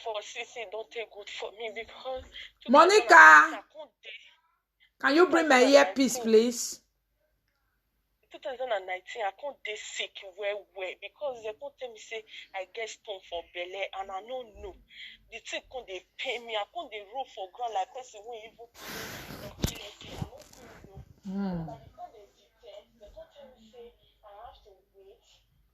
for CC don't take good for me because Monica, can you bring my earpiece, please? 2019, I can't dey sick well because they can't tell me say I get stone for belly and I don't know. The thing can't dey pain me. I can't dey roll for ground like person won't even kill anything. I don't know. By the time they detect, they can't tell me say I have to wait.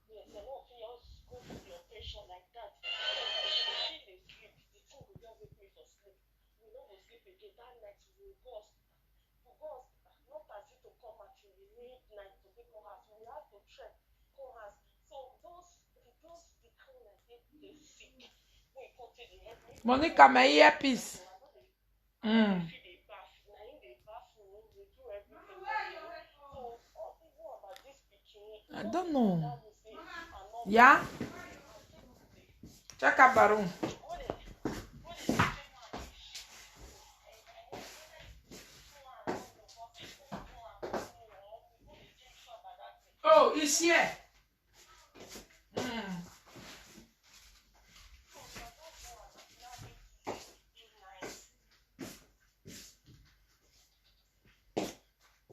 Yes, they won't just go for the operation like that. She dey sleep. The thing will just wake me for sleep. We don't go sleep again. That night we will go not as if to come at you midnight to take come house. We have to trek come house. So those the kind like they sick. When you come to the head, Monica, my earpiece. They bath. Now in the bathroom, they do everything. So what about this picture? I don't know. Yeah? Check out Baron. Oh, it's here.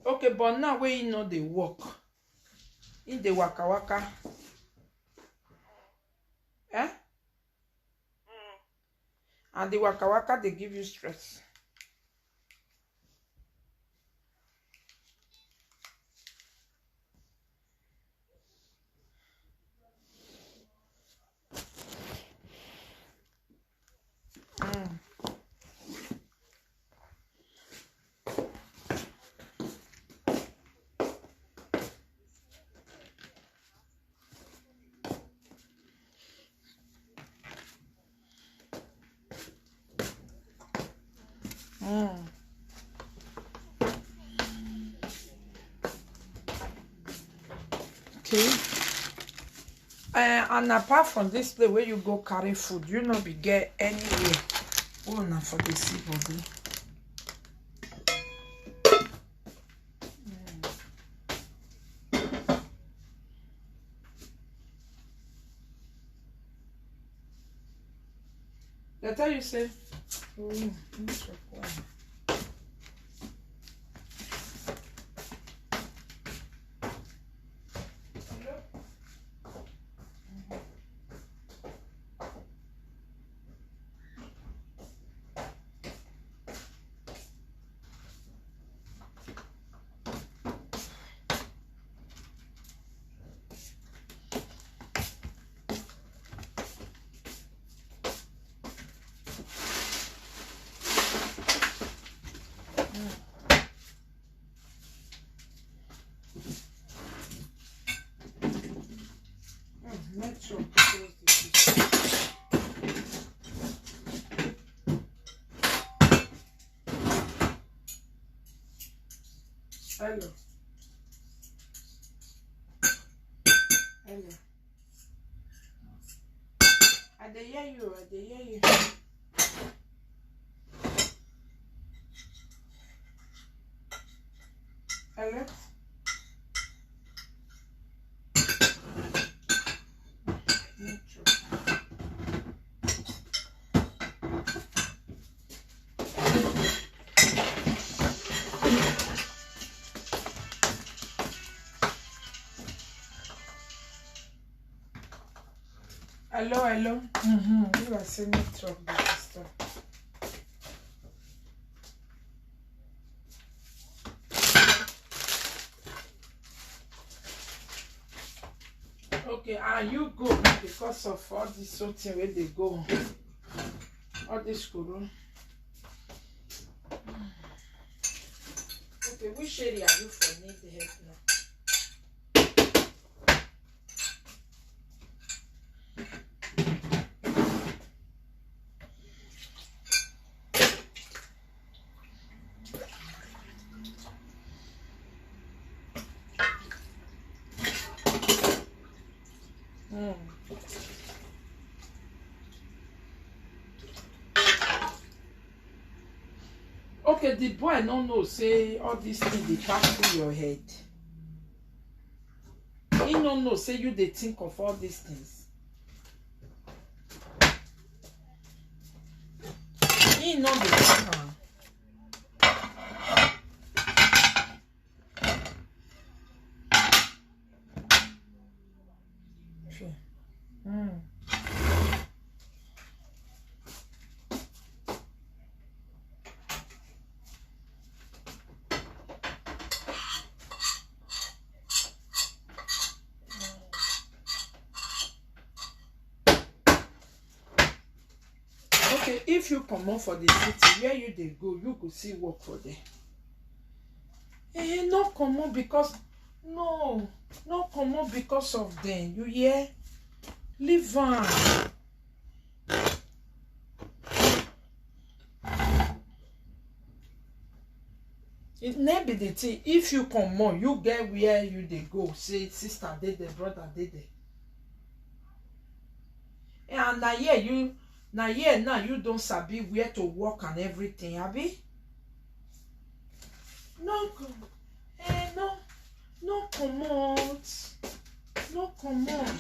Okay, but now where you know they work. In the waka waka. Eh? And the waka waka they give you stress. Okay. And apart from this place where you go carry food, you know we get anywhere. Oh, now for the sea body. That's how you say. Oh, make sure to close this. Hello. Hello. I dey hear you. I dey hear you. Hello. Hello, hello. You are saying network, sister. Okay, and you go because of all this something where they go. All this school. Okay, which area are you for need the help now? Okay, the boy no know say all these things they pass through your head. He no know say you they think of all these things. he no dey talk am. Okay, if you comot for the city, where you dey go, you go see work for there. No comot because no comot because of them. You hear? Leave am. It may be the thing. If you comot, you get where you dey go. Say sister dey there, brother dey there. And na here now you don't sabi where to work and everything, abi? No comot. No comot.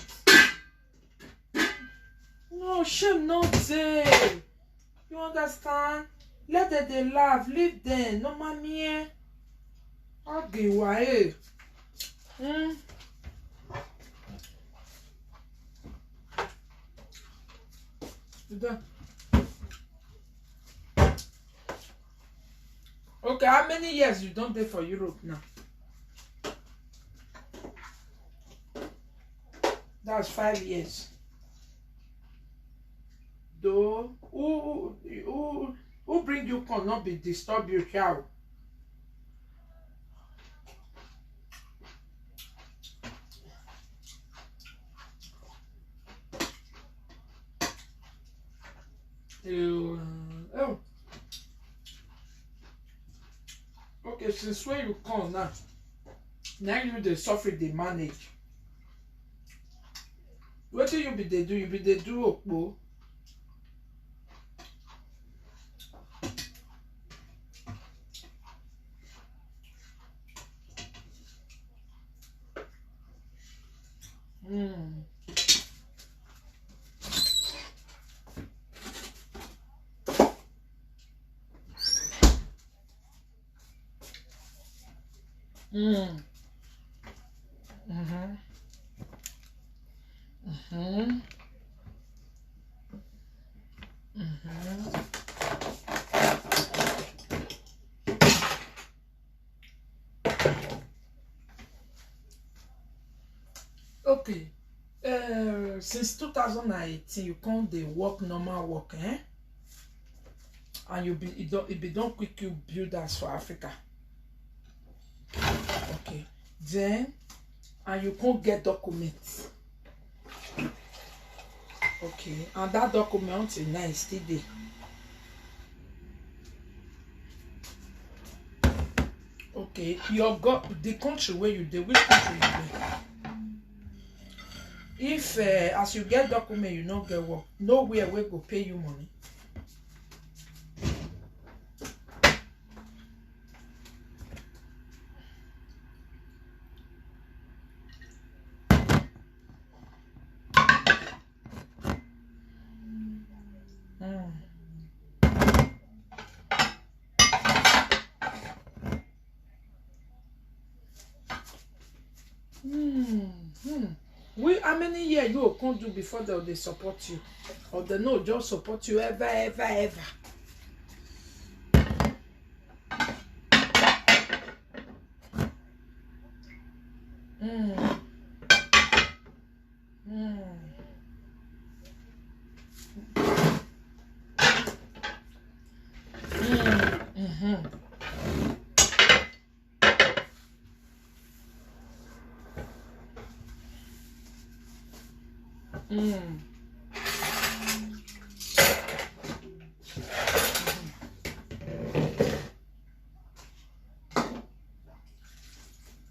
No, shame no dey. You understand? Let them dey laugh, leave them. No mamie. Okay, why? Okay, how many years you don't dey for Europe now? That's 5 years. Though, who bring you come not be disturb you, child? Oh. Okay, since when you come now you dey suffer dey manage. Wetin you be dey do? You be dey do okpo. Okay. Since 2018, you can't dey work normal work, and it be don't quick you build as for Africa. Okay. Then and you can't get documents. Okay, and that document until now is still there. Okay, the country where you dey, which country you dey? If as you get document you no get work, nowhere wey go pay you money. How many years you can't do before they support you? Or they no just support you ever?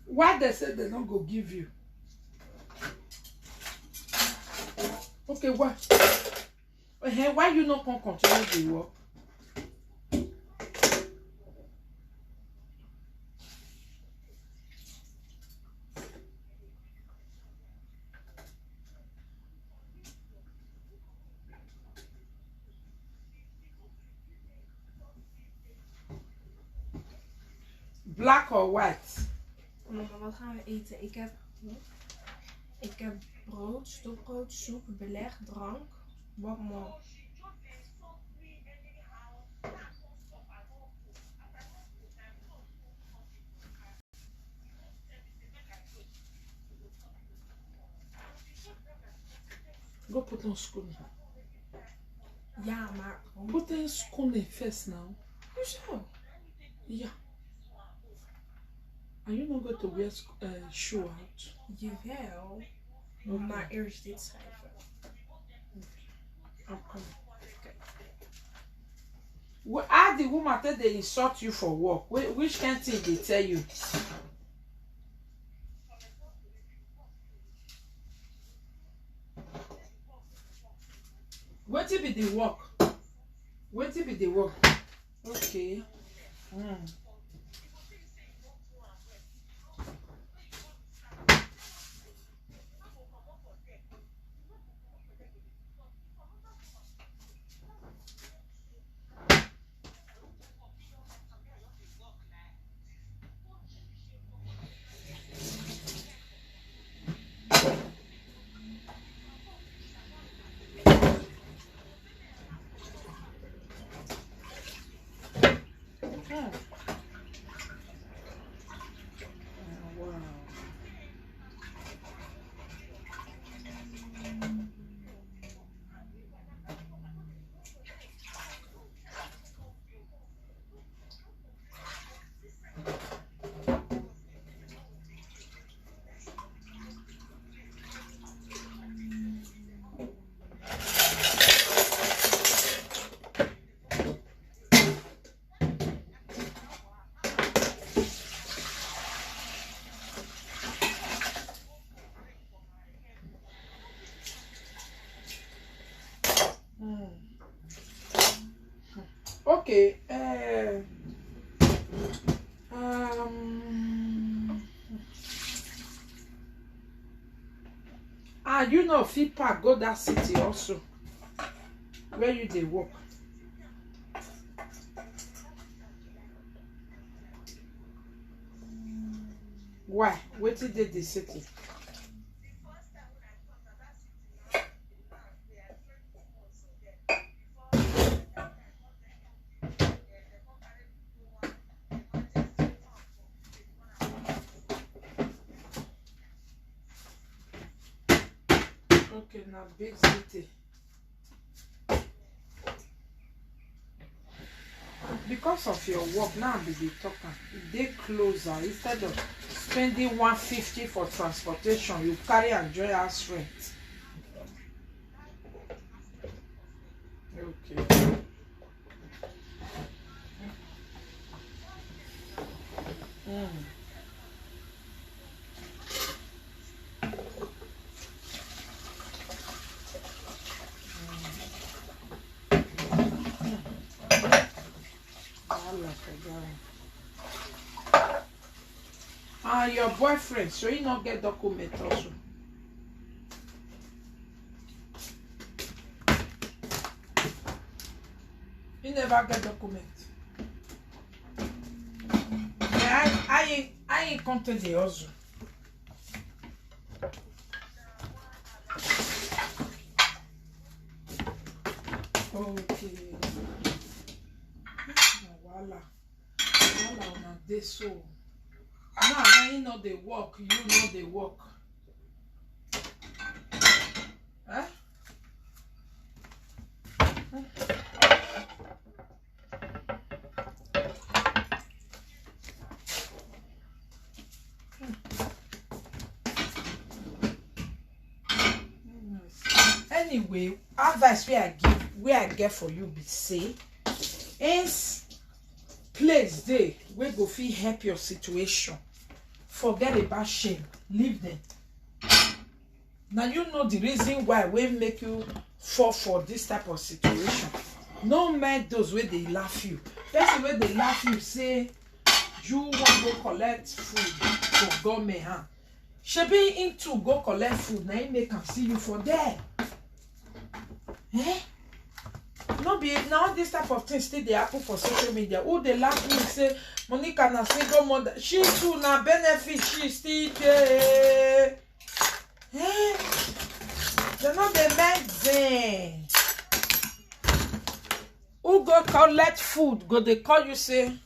Why they say they don't go give you? Okay, why? Why you not can continue the work? Black or white? Wat gaan we eten? Ik heb brood, stokbrood, soep, beleg, drank. Wat more? Go put on school. Ja, maar... Put on school first now. Hoezo? Yeah. Are you not going to wear shoe out? Jawel. Okay. Maar eerst dit schrijven. Okay. Well, how the woman tell they insult you for work? Which kind thing they tell you? Wetin be the work? Wetin be the work? Okay. Okay. You know fit pack go that city also where you dey work. Why? Wetin dey the city? Okay, now big city. Because of your work now, be the talker. They closer instead of spending 150 for transportation, you carry and enjoy house rent. Okay. Your boyfriend, so he not get document also. He never get document. Yeah, I ain't come to the also. Okay. Voila. Voila on this so. Now you know they work, you know they work. Huh? Anyway, advice where I get for you be say, is place there where go fit help your situation. Forget about shame. Leave them. Now you know the reason why we make you fall for this type of situation. No mind those where they laugh you. That's the way they laugh you say you want to go collect food for government hand. She be into go collect food. Now you make them see you for there. Eh? No be now this type of thing still dey happen for social media. Who dey laugh me say Monica na single mother, she too na benefit she still dey. Eh? They no dey make them. Who go collect food? Go dey call you say.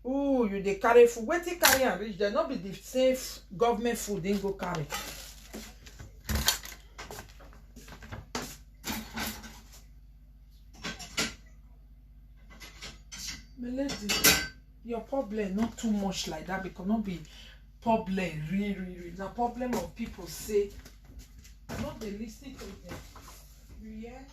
Ooh, you dey carry food. Wetin carry am reach there? No be the safe government food dem go carry. My lady, your problem not too much like that because not be problem really. The problem of people say not they listen to them. You hear?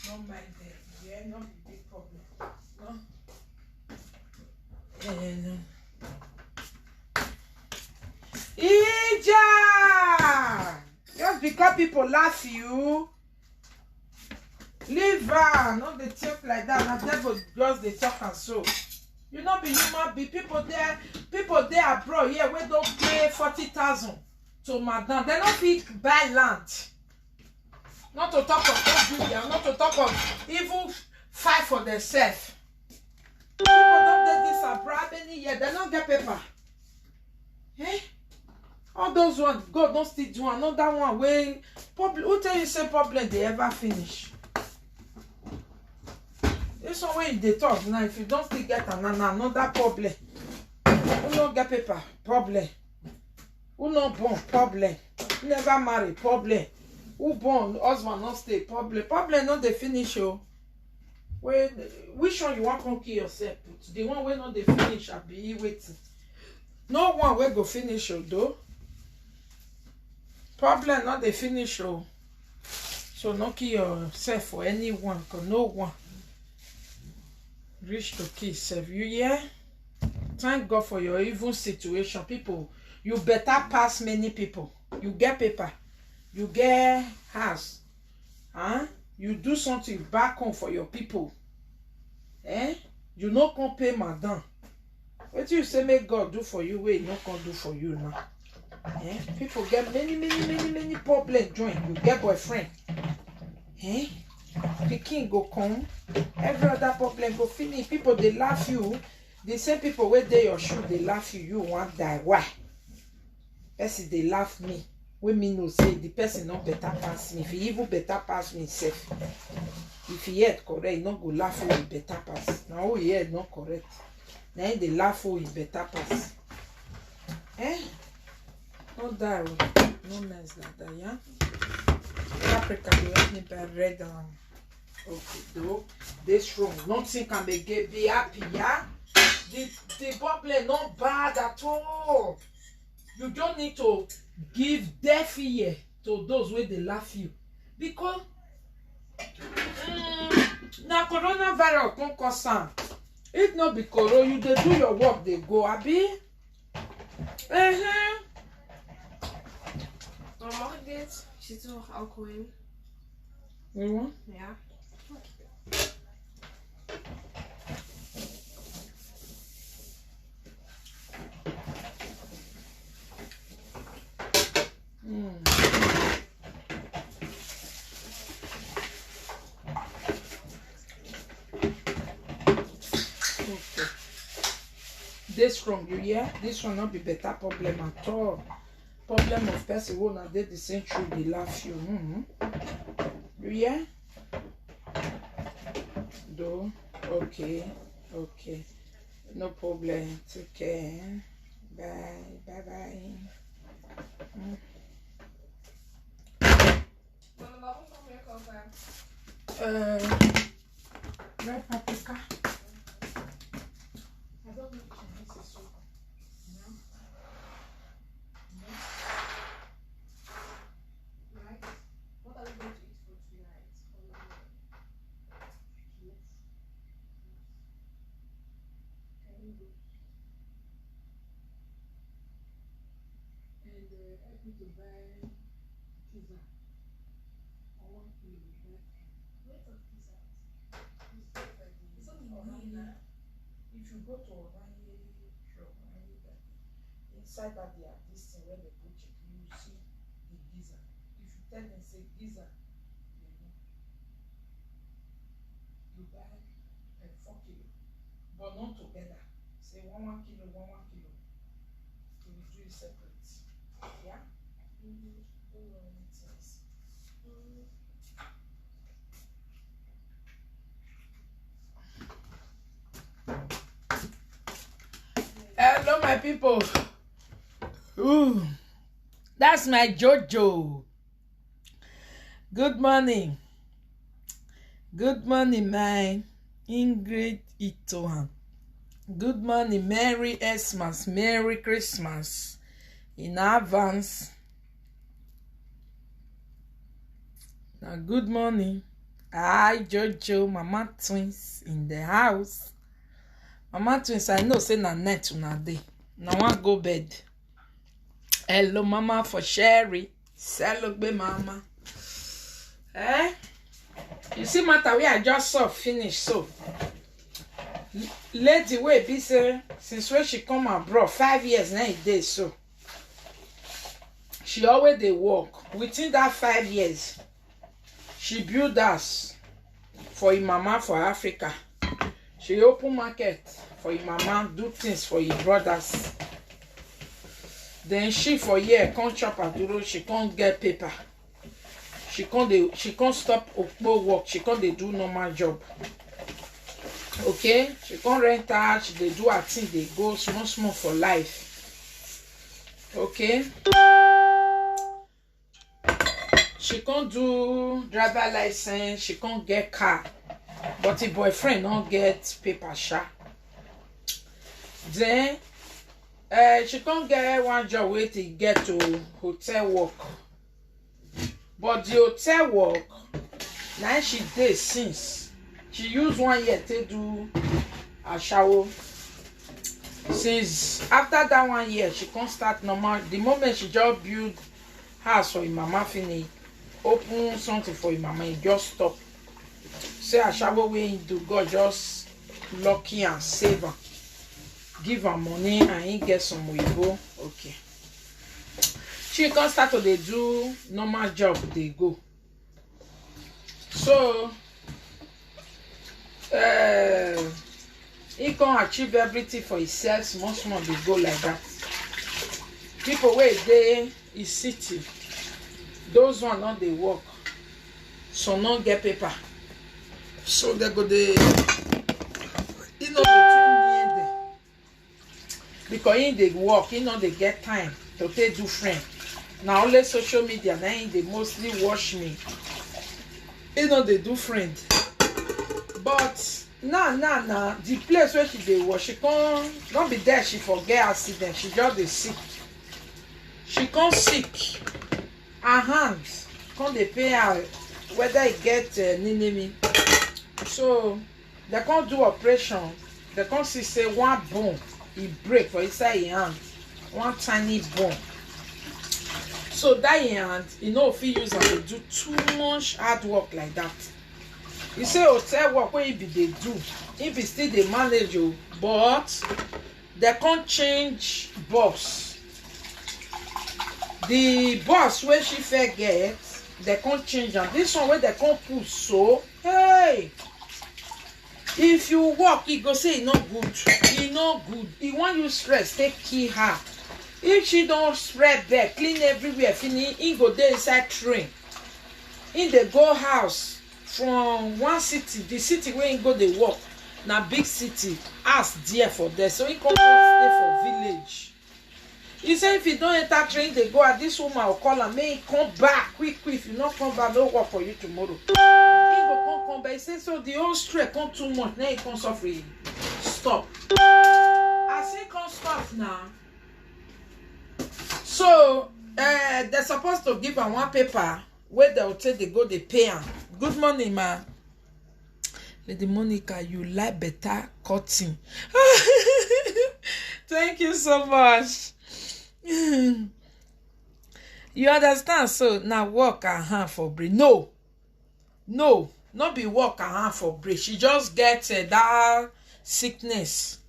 Don't mind them. Yeah, not the big problem. No. Ija! Just because people laugh you, leave her. Not they talk like that. And devil just they talk and so. You know, be human be people there abroad here we don't pay 40,000 to madam. They not fit buy land. Not to talk of building, not to talk of even fight for themselves. People don't get this abroad any year, they don't get paper. Eh? All those ones, God don't still do another one where problem. Who tell you say problem they ever finish? This one way they talk now. If you don't still get another problem, who not get paper? Problem. Who not born? Problem. Who never marry? Problem. Who born? Husband not stay? Problem. Problem not they finish oh. When which one you want to kill yourself? Put the one where not they finish. I be waiting. No one will go finish oh though. Problem not they finish oh. So not kill yourself for anyone, cause no one reach to kill yourself. You hear? Thank God for your evil situation. People, you better pass many people. You get paper, you get house, huh? You do something back home for your people. Eh? You no can pay madam. What do you say make God do for you? Wait, no can do for you now. Eh? People get many problems join. You get boyfriend. Eh? The king go come. Every other problem go finish. People they laugh you. The same people where they your shoe they laugh you. You want die. Why? Person they laugh me. When me no say the person not better pass me. If he even better pass me himself. If he head correct, he not go laugh who he better pass. Now who he head not correct. Now they laugh who he better pass. Eh? Not that no nice like that, yeah? Africa, you help me by red okay, though. This room, nothing can be happy, yeah? The problem not bad at all. You don't need to give deaf ear to those where they laugh you. Because now coronavirus don't cause am. If not be corona, you dey do your work, they go, abi? Dan mag ik dit? Zit er nog alcohol in? You want? Ja. Okay. This from you, yeah? This one not be better problem at all. Problem of person who not did the same true they laugh you. You yeah? Do okay. No problem. Take care. Bye. Maar wat moet nog meer kopen? Red paprika. I don't know Chinese is so. No. Right. What are we going to eat for tonight? Yes. Can we go? And help me to buy pizza. I want to buy. Where's the pizza? It's only Oranje. If you go to Oranje shop, inside that they are this thing where they put chicken, you will see the gizzard. If you tell them say gizzard, you buy 4 kilo, but not together. Say 1 kilo, 1 kilo. You will do it separate. Yeah? Hello, my people. Ooh, that's my Jojo. Good morning. Good morning, my Ingrid Itohan. Good morning, Merry Xmas, Merry Christmas in advance. Now, good morning. Hi, Jojo, Mama Twins in the house. Mama Twins, I know say na net una dey. Now want go bed. Hello, Mama for Sherry. Celebrate, Mama. Eh? You see, matter we I just saw finish so. Lady way be say since when she come abroad 5 years now it dey so. She always dey work. Within that 5 years, she build house for her mama for Africa. She open market for her mama, do things for her brothers. Then she for year can't chop aduro, she can't get paper. She can't stop okpo work, she can't dey do normal job. Okay? She can't rent out, she dey do her thing, they go small for life. Okay? She can't do driver license, she can't get car. But the boyfriend don't get paper sha. Then she can't get one job where to get to hotel work. But the hotel work, now she did since. She used 1 year to do a shower. Since after that 1 year, she can't start normal. The moment she just build house for her mama finish, open something for her mama, it just stop. Say a shower way do God just lucky and save her. Give her money and he get some go. Okay. She can start to do normal job, they go. So he can achieve everything for himself, small they go like that. People where they is city, those one not they work, so not get paper. So they go they you know between me and them. Because in they work, you know they get time to take do friend. Now only social media now they mostly watch me. You know they do friend. But nah, the place where she dey work, she can't not be there, she forget accident, she just dey sick. She can't sick. Her hands can't they pay her whether it get ninemi. So they can't do operation. They can't see say one bone it break for inside your hand, one tiny bone. So that your hand, you know, if you use and they do too much hard work like that. You say hotel work where if they do, if it's still they manage you, but they can't change boss. The boss where she fair get, they can't change, and this one where they can't put so hey. If you walk, he go say e no good. E no good. He want you stress, take kill her. If she don't spread there, clean everywhere, finish, he go there inside train. In the go house from one city, the city where he go they walk, na big city, ask there for there. So he come stay for village. He say if you don't enter train, they go at this woman will call her, may he come back quick. If you not come back, no work for you tomorrow. Come back. He say so the whole stress come too much. Now he can't suffer. Stop. As he can't stop now. So they're supposed to give her one paper where they will take they go they pay her. Good morning, ma. Lady Monica, you like better cutting. Thank you so much. You understand? So now work her hand for break. No, not be work her hand for break. She just get that sickness,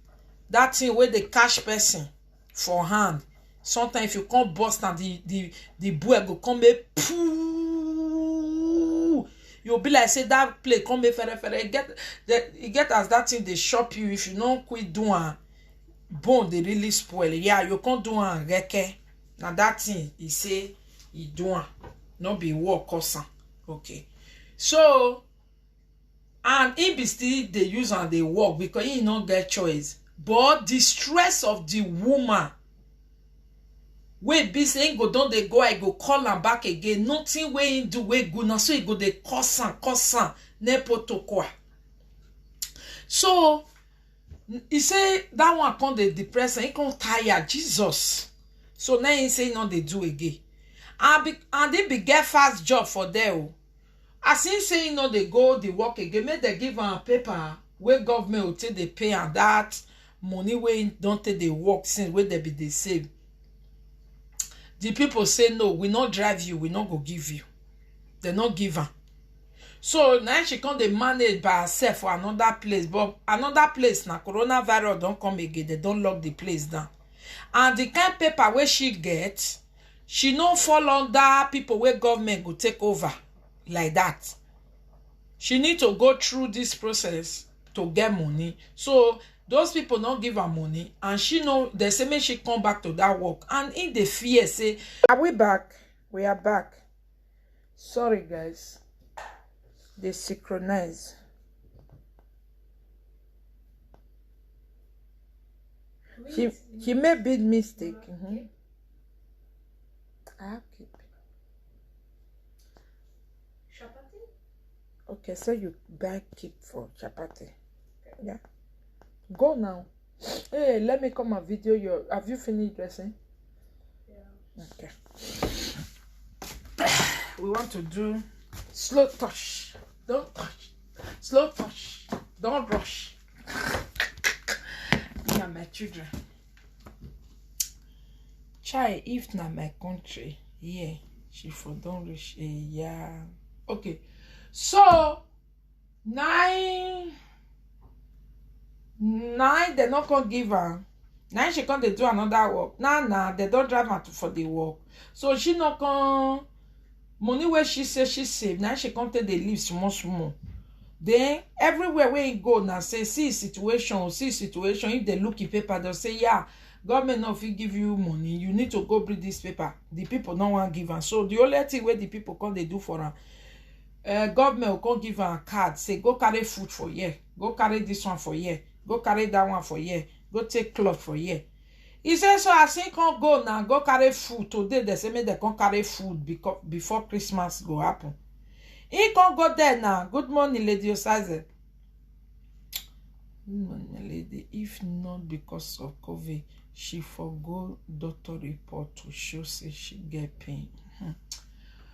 that thing where they catch person for hand. Sometimes if you come bust and the boy go come make poo. You'll be like say that play come make fere. You get as that thing they shop you if you don't quit doing bone they really spoil. Yeah, you can't do an reke. Now that thing he say he doing not be work costing. Okay. So and he be still they use and they work because he not get choice. But the stress of the woman wey be saying go don dey go, I go call am back again. Nothing wey him do wey good na so he go dey curse am nepotokwa. So he say that one come dey depress and he come tire Jesus. So now he say he no dey do again. And he be get fast job for there. Oh. As he say he no dey go the work again, make they give am paper wey government will take dey pay and that money wey don't take dey work since wey they be dey save. The people say no, we not drive you, we not go give you. They not give her. So now she come dey manage by herself for another place. But another place now, coronavirus don't come again. They don't lock the place down. And the kind of paper where she get, she no fall under people where government go take over like that. She need to go through this process to get money. So those people not give her money, and she know they say make she come back to that work. And in the fear say, are we back? We are back. Sorry guys. They synchronize. He made big mistake. I keep. Chapati? Okay, so you buy keep for chapati. Yeah. Go now. Hey, let me come and video your. Have you finished dressing? Yeah. Okay. We want to do slow touch. Don't touch. Slow touch. Don't rush. Me and my children. Chai, if na my country, yeah, she for don't reach a yeah. Okay. So 9 they not gonna give her. 9 she can't do another work. Nah, they don't drive her for the work. So she not gonna money where she say she save. Now she can't take the leave small. Then everywhere where you go now say see situation. If they look at paper, they'll say yeah, government not fit give you money. You need to go bring this paper. The people don't want to give her. So the only thing where the people come they do for her. Government will come give her a card. Say go carry food for here. Go carry this one for here. Go carry that one for here. Go take cloth for here. He says so as he can't go now, go carry food. Today they say me they can't carry food because before Christmas go happen. He can't go there now. Good morning, Lady Osaze. Good morning, lady. If not because of COVID, she forgo doctor report to show say she get pain.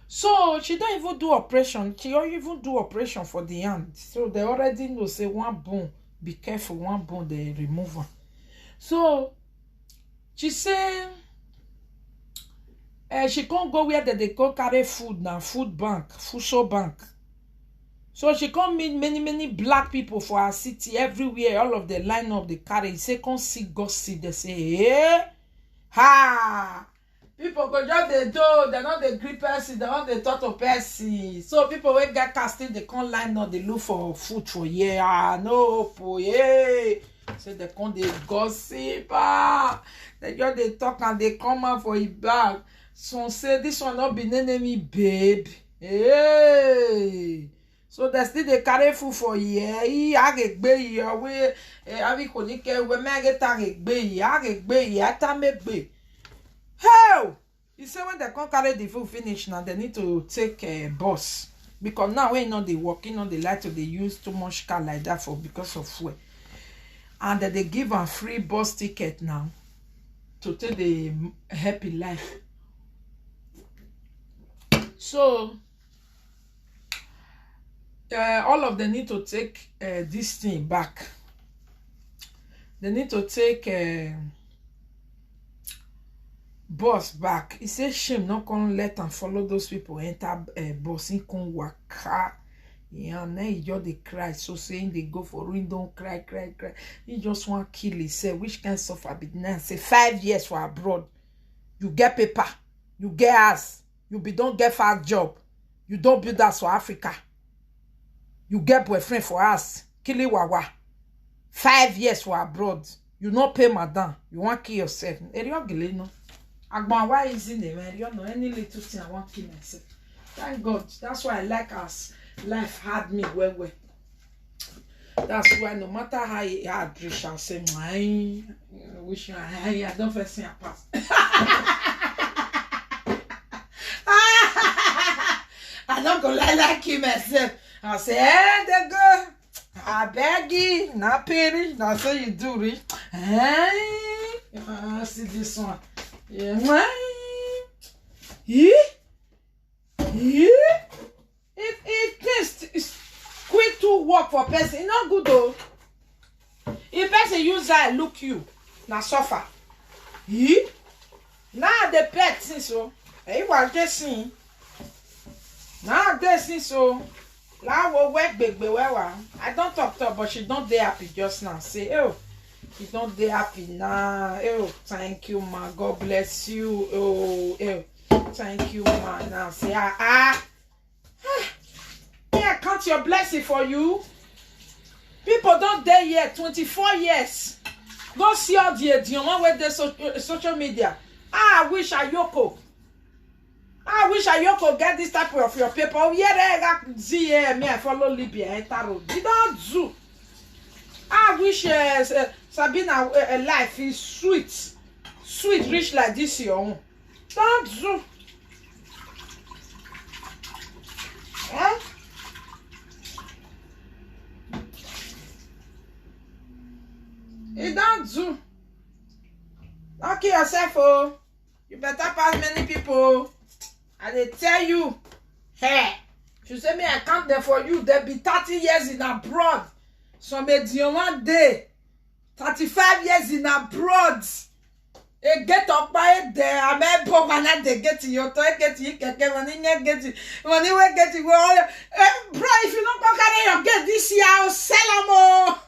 So she don't even do operation. She don't even do operation for the hand. So they already know say one bone. Be careful, one bone they remove her. So she say she can't go where they go carry food now, food bank, food bank. So she can't meet many black people for her city everywhere. All of the line up the carry. Say can't see gossip. They say, hey, ha. People go just they do. They're not the grip person. They're not the thought of person. So people will get casting. They can't line up. They look for food for yeah. No, po yeah. So they can't they gossip. They just they talk and they come out for it back. So say this one not be enemy, babe. Hey. So they still they carry food for yeah. I get be yeah. We avi konike we me get target be yeah. I get be yeah. Tame be. Hell, you say when they can't carry the food finish now, they need to take a bus because now when not they walking on the light, they use too much car like that for because of fuel, and that they give a free bus ticket now to take the happy life. So all of them need to take this thing back. They need to take bus back. He says shame not gonna let and follow those people enter bus in con waka. Yeah, and then he just they cry. So saying they go for rain, don't cry. He just want to kill himself. Which can suffer be now? Say 5 years for abroad. You get paper. You get house. You don't get fast job. You don't build house for Africa. You get boyfriend for us. Kiliwawa. 5 years for abroad. You not pay madam. You want to kill yourself. Agban, why is in there? You know any little thing I want to kill myself. Thank God. That's why I like us. Life had me well. That's why no matter how it hard, I shall say, I wish I don't first see a pass. I don't go like him myself. I say, hey, the girl, I beg you, not pity, not so you do it. Hey, see this one. Yeah, if this quit to work for person, it's not good though. If person use that look you, now suffer. Now the pet since so, hey, what they see? Now they see so. Now we work big I don't talk, but she don't dey happy just now. Say, oh, she don't dey happy now. Oh, thank you, ma. God bless you. Oh, thank you, ma. Now say, I count your blessing for you. People don't dare here 24 years. Go see all the one with the social media. I wish Ayoko get this type of your paper. Oh, yeah, me I follow Libya. You don't do. I wish Sabina life is sweet, rich like this your own. Don't do. Eh? You don't do. Don't kill yourself, oh. You better pass many people. And they tell you, hey, if you say me, I count them for you, they'll be 30 years in abroad. So maybe one day, 35 years in abroad. They get up by there, I may pop and they get to your toy, get you, get when you get it, when you get it, well, bro, if you don't go carry your get this year, I'll sell them all.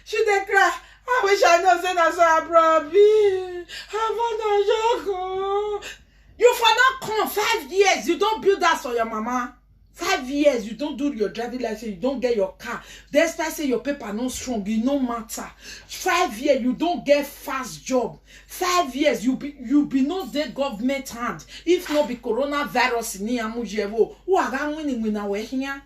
She dey cry. I wish I know say that's how I you for not come 5 years. You don't build that for your mama. 5 years. You don't do your driving license. You don't get your car. Despite say your paper not strong. It no matter. 5 years. You don't get fast job. 5 years. You be not the government hand. If not be coronavirus in Yamujevo. Who are winning when I were here?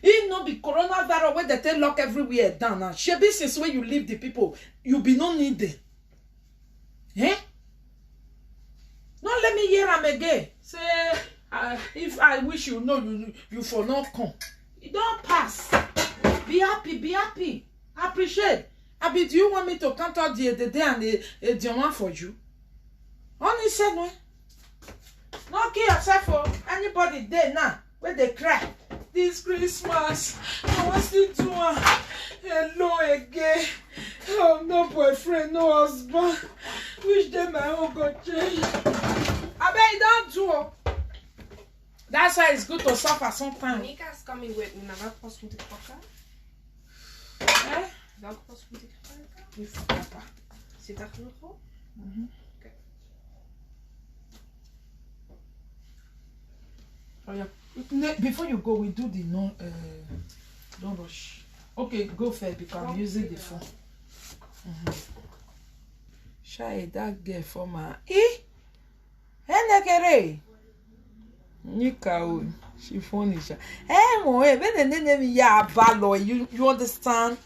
If not be coronavirus where they take lock everywhere down now. Shebi since where you leave the people, you be no needed. Eh? Don't let me hear them again. Say, if I wish you know you for not come. It don't pass. Be happy. Appreciate. Do you want me to count out the day and the one for you? Only said no. Not kill yourself for anybody there now where they cry. This Christmas, I want to do hello again. Oh, no boyfriend, no husband. Wish them my own got change. I bet you don't do. That's why it's good to suffer sometimes. Nika's coming with me. Welke pas moet ik pakken? Welke pas moet ik gebruiken? Papa. Zit daar genoeg op? Okay. Oh, yeah. Before you go, we do the don't rush. Okay, go first because I'm using the phone. Shy that girl for my Henekere Nika she phone is you understand?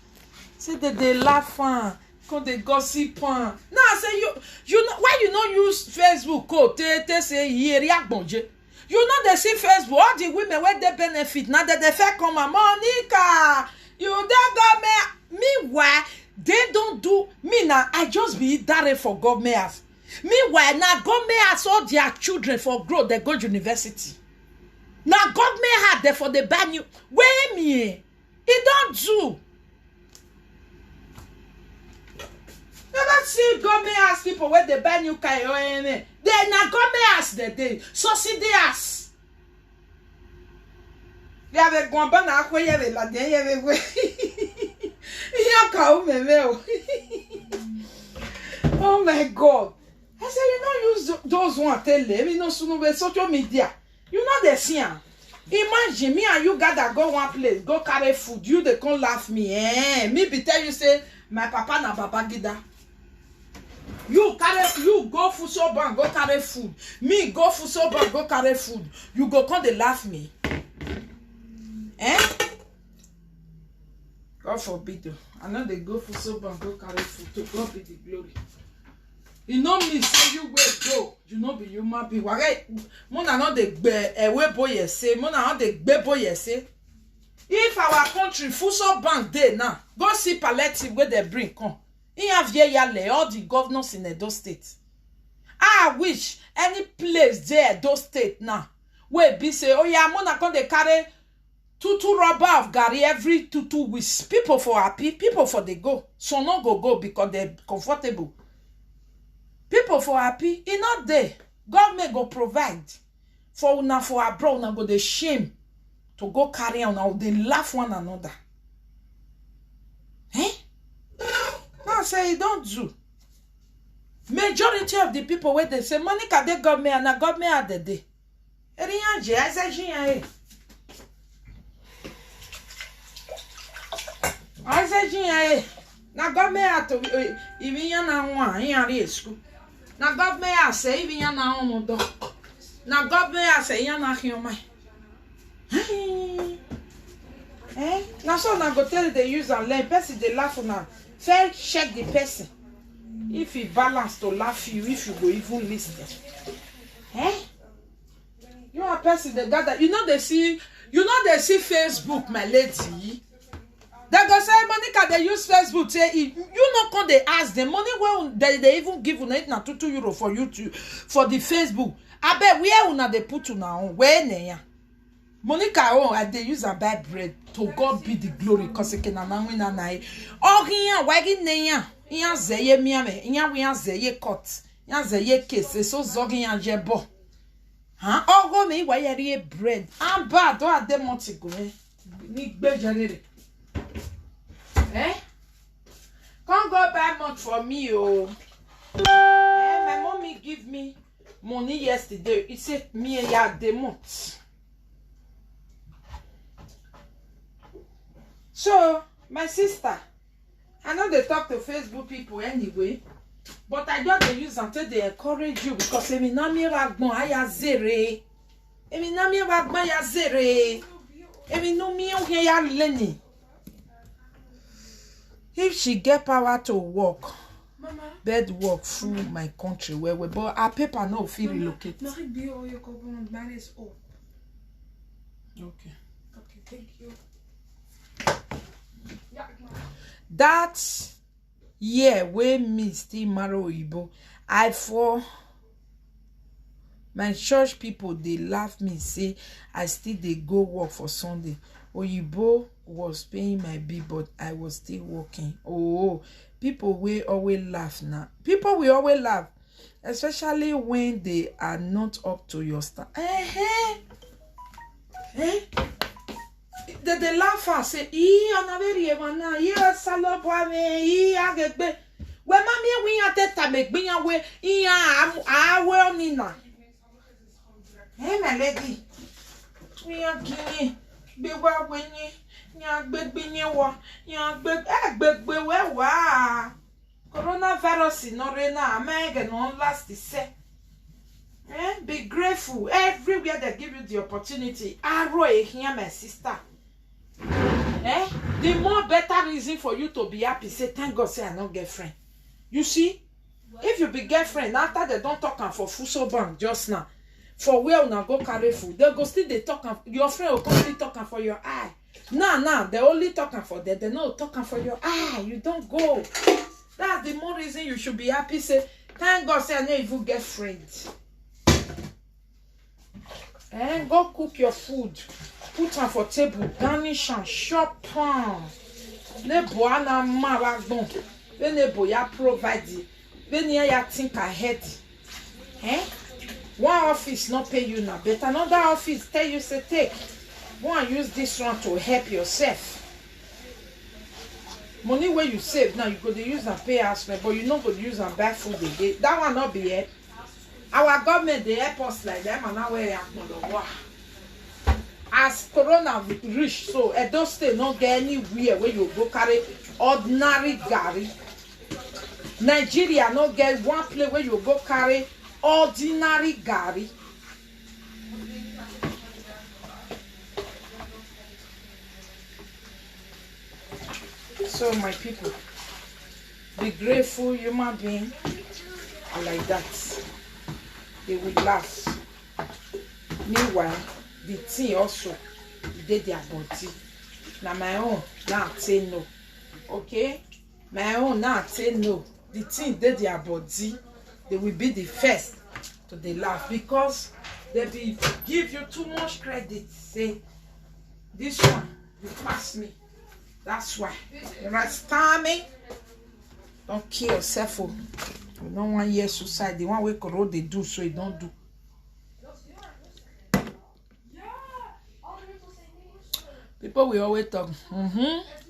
See that they laugh cause they gossip now say you know why you not use Facebook code te say here bonje. You know they see Facebook, all the women where they benefit. Now that they fair come Monica, you don't got me. Meanwhile, they don't do me now. I just be direct for government. Meanwhile, now government has all their children for growth. They go to university. Now government had there for the ban you. Wait me, it don't do. Never see government ask people where they buy new car. They na government ask the day. So see they ask. Il y avait Guamba na quoi, il y avait la dernière, il y avait il y a quand même. Oh my God. I said, you don't use those one tell them, you know, social media. You know the thing. Imagine me and you gotta go one place, go carry food. You they can't laugh me. Me be tell you say my papa na baba gida. You go Fuso Bank, go carry food. Me go Fuso Bank, go carry food. You go come they laugh me. God forbid. I know they go Fuso Bank, go carry food. To God be the glory. You know me say you will go. You know be human being. Why? Mona not the away boy say. Mona not the boy say. If our country Fuso Bank day now, go see palliative where they bring come. In Yale, all the governors in Edo State. I wish any place there, Edo State now, where be say, oh yeah, Mona come they carry two rubber of Gary every 2 weeks. People for happy, people for they go. So no go because they're comfortable. People for happy, e not there. Government go provide for una for abroad. Una go the shame to go carry on. Now they laugh one another. Now say don't do. Majority of the people where they say money can they government and a government at the day. Erianje, I say jiya. I say jiya. Na government at to even na one in school. Na government say even na omodo. Na government say na human. Na so na go tell the user learn person they laugh on. First check the person. If he balance to laugh you, if you go even listen. You are a person they gather. You know they see Facebook, my lady. They go say Monica they use Facebook say you not come they ask them money where they even give you na €2 for you to for the Facebook. I bet where una they put una on where neya. Monica they use a buy bread to God be the glory cause can na win na oh here wagi neya yan zeye miame yan we yan zeye cut yan zeye case so zogi yan jebo oh go me why ye bread am bad do ade monti go ni gbejerere can't go buy much for me oh my mommy give me money yesterday it said me ya the month. So, my sister, I know they talk to Facebook people anyway, but I just they use until they encourage you because if you if she get power to walk, Mama, bed work through my country where we but our paper no feel relocate. Mag ik bij je kopen want bijna is op. Okay. Okay, thank you. That year when me still marry Oyibo, I for my church people they laugh me say I still they go work for Sunday. Oyibo was paying my bill but I was still working. Oh, people will always laugh now. People will always laugh, especially when they are not up to your standard. They laugh and say, on a very evana, salopame, agbe. When mammy we are teta make me away, I will nina. Hey, my lady, we are guinea, be well when you big binyawa, big where coronavirus in Norena, American on last is set. Be grateful everywhere they give you the opportunity. Arrow here, my sister. The more better reason for you to be happy. Say thank God say I don't get friend. You see, if you be girlfriend after they don't talk for Fuso Bank just now, for where una go carry food, they go still they talk your friend will come still talking for your eye. Now they only talking for that. They not talking for your eye. You don't go. That's the more reason you should be happy. Say thank God say I know even get friends. Go cook your food. Put them for table, garnish and shop on. Ne boana maragon. When ne boya provide. When ya think ahead. One office not pay you now, but another office tell you say take. Go and use this one to help yourself. Money where you save now, you go to use and pay house rent, but you not go to use and buy food again. That one not be help. Our government they help us like them, and now we are as corona reach, so Edo State not get anywhere where you go carry ordinary garri. Nigeria not get one place where you go carry ordinary garri. So my people, be grateful human being are like that. They will laugh. Meanwhile, the thing also did their body. Now my own now say no. Okay? My own now say no. The thing did their body. They will be the first to the laugh because they will give you too much credit. Say this one you pass me. That's why. The right timing. Don't kill yourself. Oh. You don't want to hear suicide. The one way corrode they do, so you don't do. People will always talk.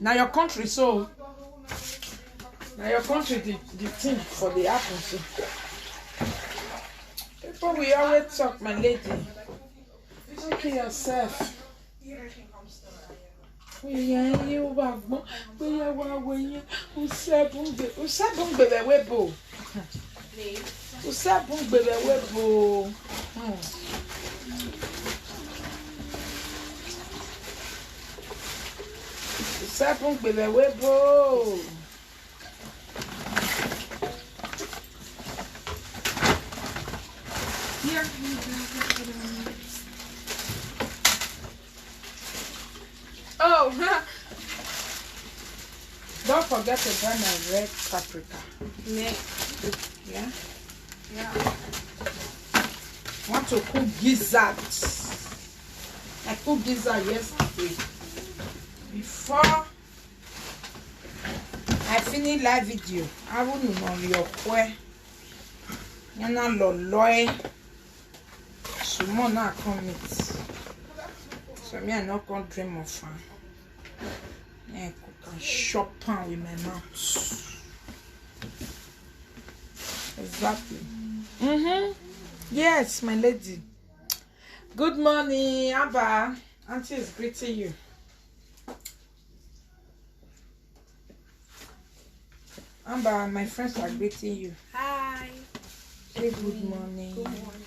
Now your country, so. Now your country, the thing for the happen. So. People will always talk, my lady. Don't kill yourself. We are you wagbo. We are wawe. Usabung bebe webo. Usabung bebe webo. Usabung bebe webo. Oh, don't forget to buy my red paprika. Yeah? Want to cook gizzard. I cooked gizzard yesterday. Before I finish live video, I wouldn't know your way. You're not loloy. Sumo na commit. So me I not gonna dream of fun. I cook and shop pan with my mouth. Exactly. Yes, my lady. Good morning, Abba. Auntie is greeting you. Amber, my friends are greeting you. Hi. Say good morning. Good morning.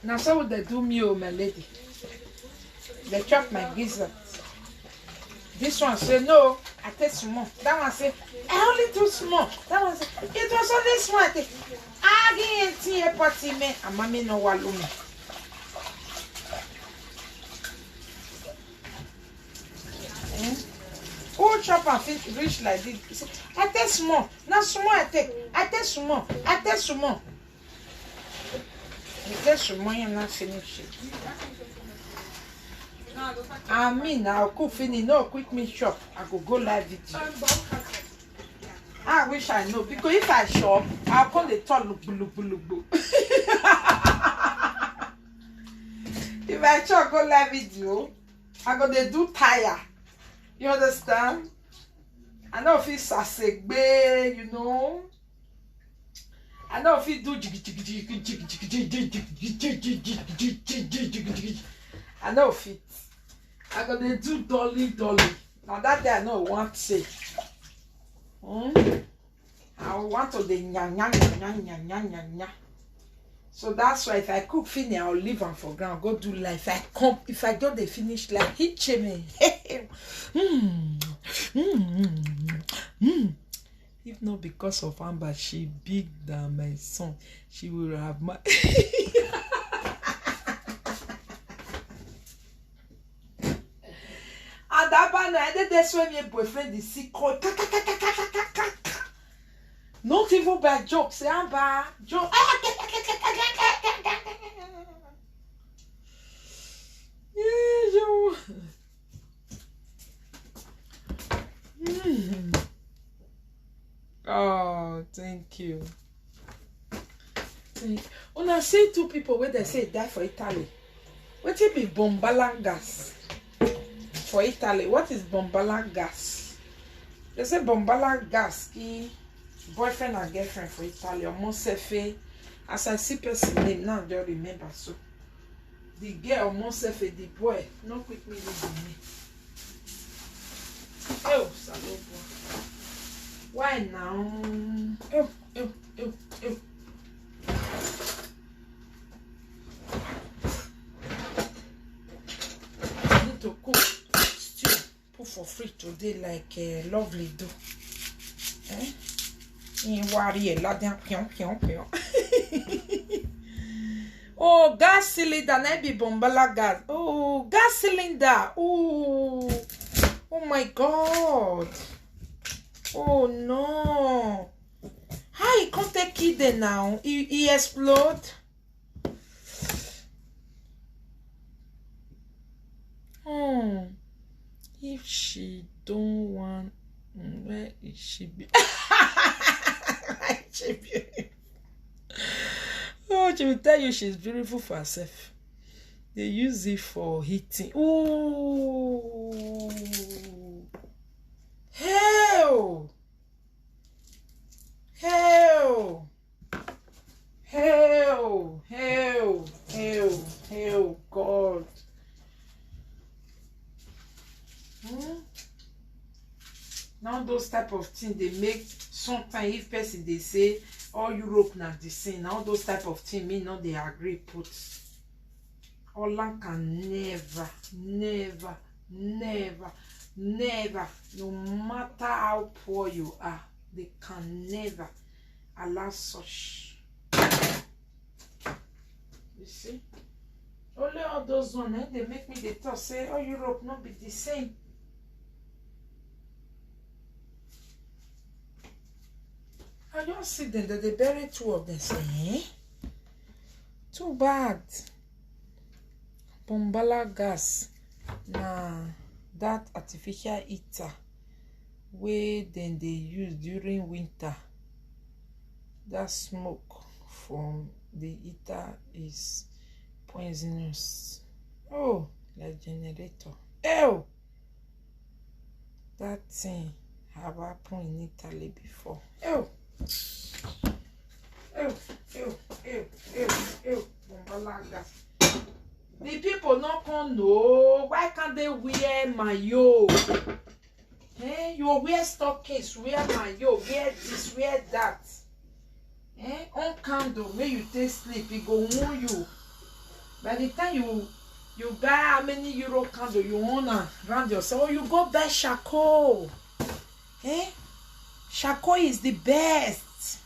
Now so what they do me, oh my lady. They chop my gizzard. This one say no, I take small. That one say I only too small. That one say it was only small. I take. I get tea party me and mommy no walumi. Who chop and fit rich like this? I take small. Not small. I take small. I take small. I take small. You not finish it. I mean, I'll cook finish. No quick me shop. I go live video. I wish I know because if I shop, I'll call the talk look. If I shop go live video, I go they do tire. You understand? I know if it's sasegbe, you know. I know if it do I know if it. I go they do dolly. Now that day I know what to say. I want to the nya. So that's why if I cook finish, I'll leave them for ground. Go do life. If I don't they finish like hit me. If not because of Amber, she big than my son. She will have my and that banner, I did this when your boyfriend is sick. Not even bad jokes. Say I'm bad joke. Oh, thank you. When I see two people where they say die for Italy, what it be bombalangas for Italy? What is bombalangas? They say bombalangas ki boyfriend and girlfriend for Italy. Almost say as I see person name now, I don't remember. So the girl almost say the boy no quick me with me. Oh, salute boy. Why now? Oh. I need to cook stew, put for free today like lovely do. Oh, gas cylinder, maybe bombala gas. Oh, gas cylinder. Oh my God. Oh no. How he can't take it there now? He explode. If she don't want, where is she be? Oh, she will tell you she's beautiful for herself. They use it for heating. Oh, hell. God. Now those type of things they make sometimes if person they say all Europe not the same. Now those type of things me not they agree put. Holland can never, no matter how poor you are, they can never allow such. You see? Only all those ones, they make me the thought say, oh, Europe not be the same. I just see them that they bury two of them. Say, too bad. Bombala gas. Nah, that artificial heater where then they use during winter. That smoke from the heater is poisonous. Oh, like generator. Ew! That thing have happened in Italy before. Ew! Bombala gas. The people not can know. Why can't they wear mayo? You wear stockings, wear mayo, wear this, wear that. On candle, when you take sleep, it go warn you. By the time you buy how many euro candle you wanna round yourself, or you go buy charcoal. Charcoal is the best.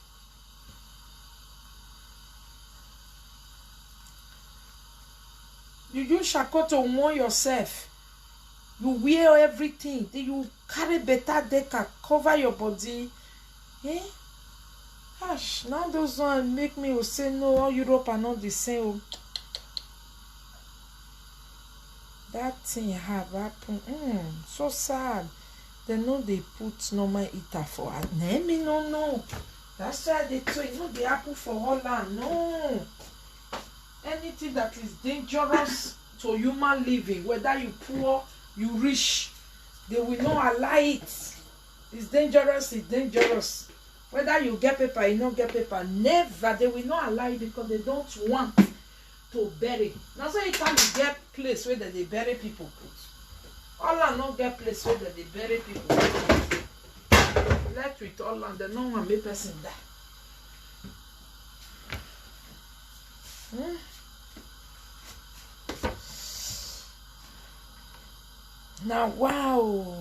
You use charcoal to warm yourself. You wear everything. Then you carry better deca, cover your body. Gosh, now those ones make me say no, all Europe are not the same. That thing have happened. So sad. They know they put normal heater for her. Me no. That's why they tell you know they happen for Holland. No. Anything that is dangerous to human living, whether you poor, you rich, they will not allow it. It's dangerous. Whether you get paper, you don't get paper, never. They will not allow it because they don't want to bury. Now, so you can't get place where they bury people. Holland not get place where they bury people. Let with Holland, they don't want to make person die. Now, wow.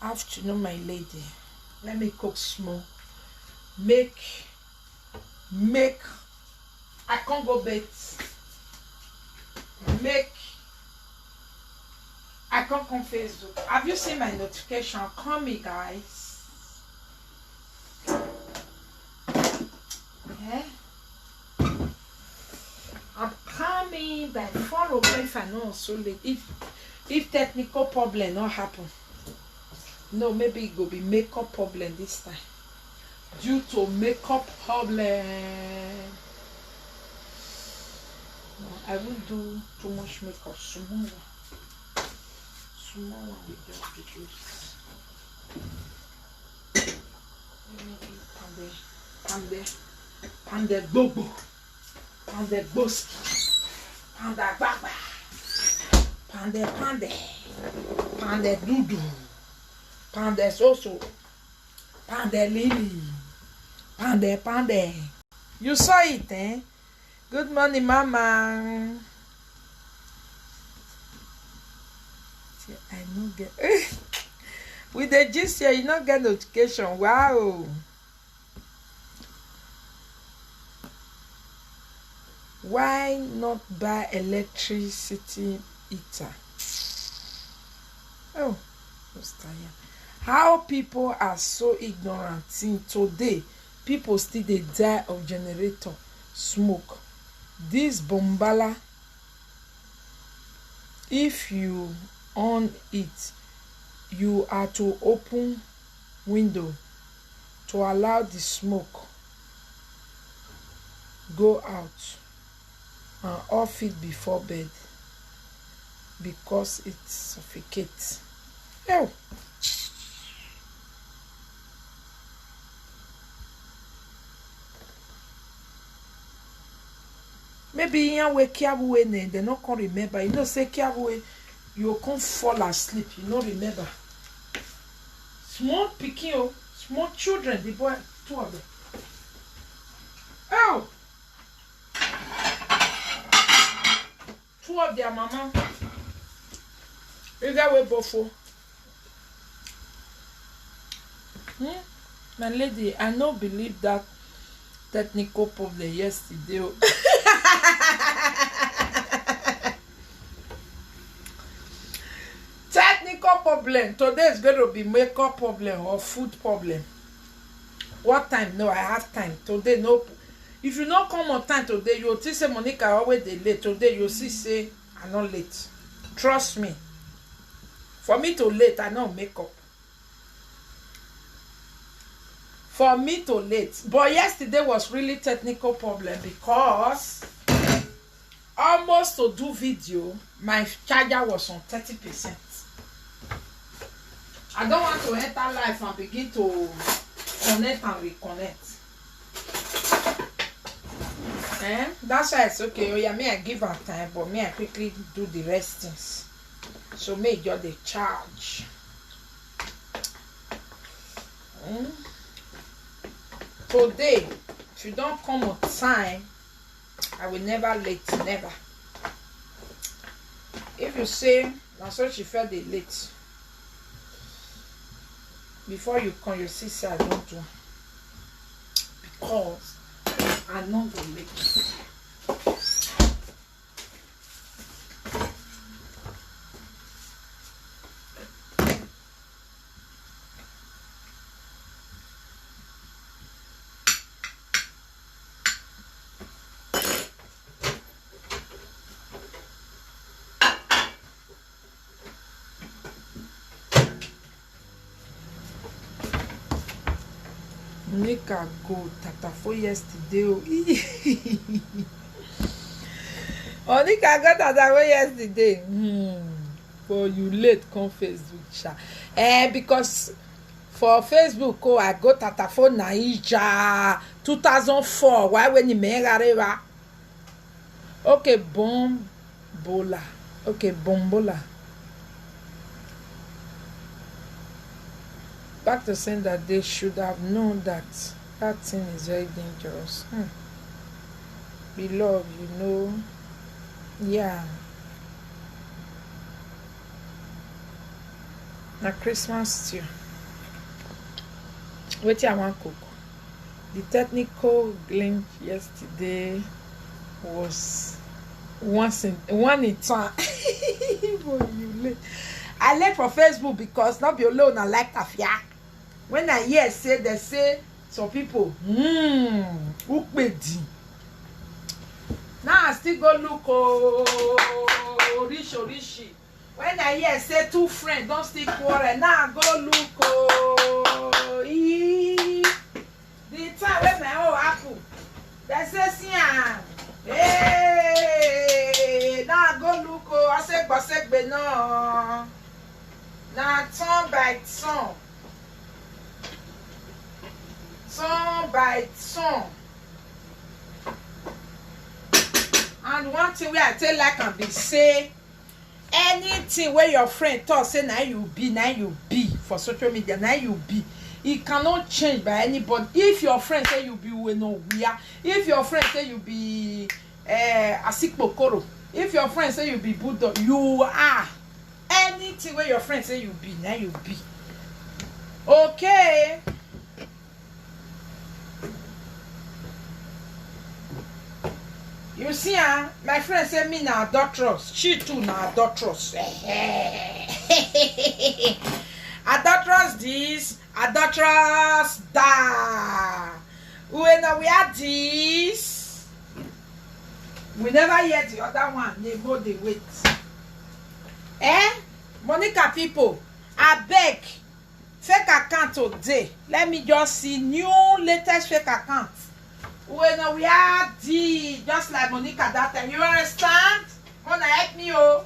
Afternoon, my lady. Let me cook small. Make. I can't go bed. I can't come Facebook. Have you seen my notification? Call me, guys. go come if I know also late. If technical problem not happen. No, maybe it go be makeup problem this time. Due to makeup problem. No, I won't do too much makeup. Small one will just be good. Pande bobo, pande boski, pande baba, pande dudu, pande soso, pande lily, pande. You saw it, eh? Good morning, mama. See, I no get with the gist here, you not get notification. Wow. Why not buy electricity heater? Oh, how people are so ignorant. In today, people still they die of generator smoke. This bombala, if you on it, you are to open window to allow the smoke go out and off it before bed because it suffocates. Oh. Maybe yan we kiabuwe ne they not can remember. You know say kiabuwe you can't fall asleep. You don't remember. Small pikin, small children, the boy, two of them. Oh. Two of their mama. Is that way before? My lady, I no believe that technical problem yesterday. Technical problem. Today is going to be makeup problem or food problem. What time? No, I have time. Today, no. If you not come on time today, you'll see say Monica always dey late. Today you see say I'm not late. Trust me. For me to late, I don't make up. For me to late. But yesterday was really technical problem because almost to do video, my charger was on 30%. I don't want to enter live and begin to connect and reconnect. That's why it's okay. Oh yeah, me I give her time, but me I quickly do the rest things. So make just the charge. Today, if you don't come on time, I will never late, never. If you say that's what she felt the late. Before you come, you see say I don't do. Because I know the late. Monica go tatafo yesterday. Monica go tatafo yesterday. For you late come Facebook because for Facebook I go tatafo Naija 2004. Why when you make areva? Okay, bombola. Okay, bombola. Back to saying that they should have known that that thing is very dangerous. Beloved, you know, yeah. Na Christmas too. What I want cook. The technical glitch yesterday was one in time. I left for Facebook because not be alone. I like tafia. When I hear say they say some people ukbedi. Now I still go look Rishi. When I hear say two friends don't still quarrel, now I go look the time when my own happen. They say see hey, now I go look I say but no. Now turn by turn. Turn by turn. And one thing where I tell like and be say anything where your friend talk say now you be for social media, now you be. It cannot change by anybody. If your friend say you be we know we are. If your friend say you be asikpokoro, if your friend say you be bulldog, you are. Anything where your friend say you be, now you be. Okay. You see, my friend said me na adulterous. She too na adulterous. Adulterous this, adulterous that. When we are this, we never hear the other one. They go the wait. Monica people, I beg, fake account today. Let me just see new latest fake account. When we are the just like Monica that time, you understand? Wanna help me, oh?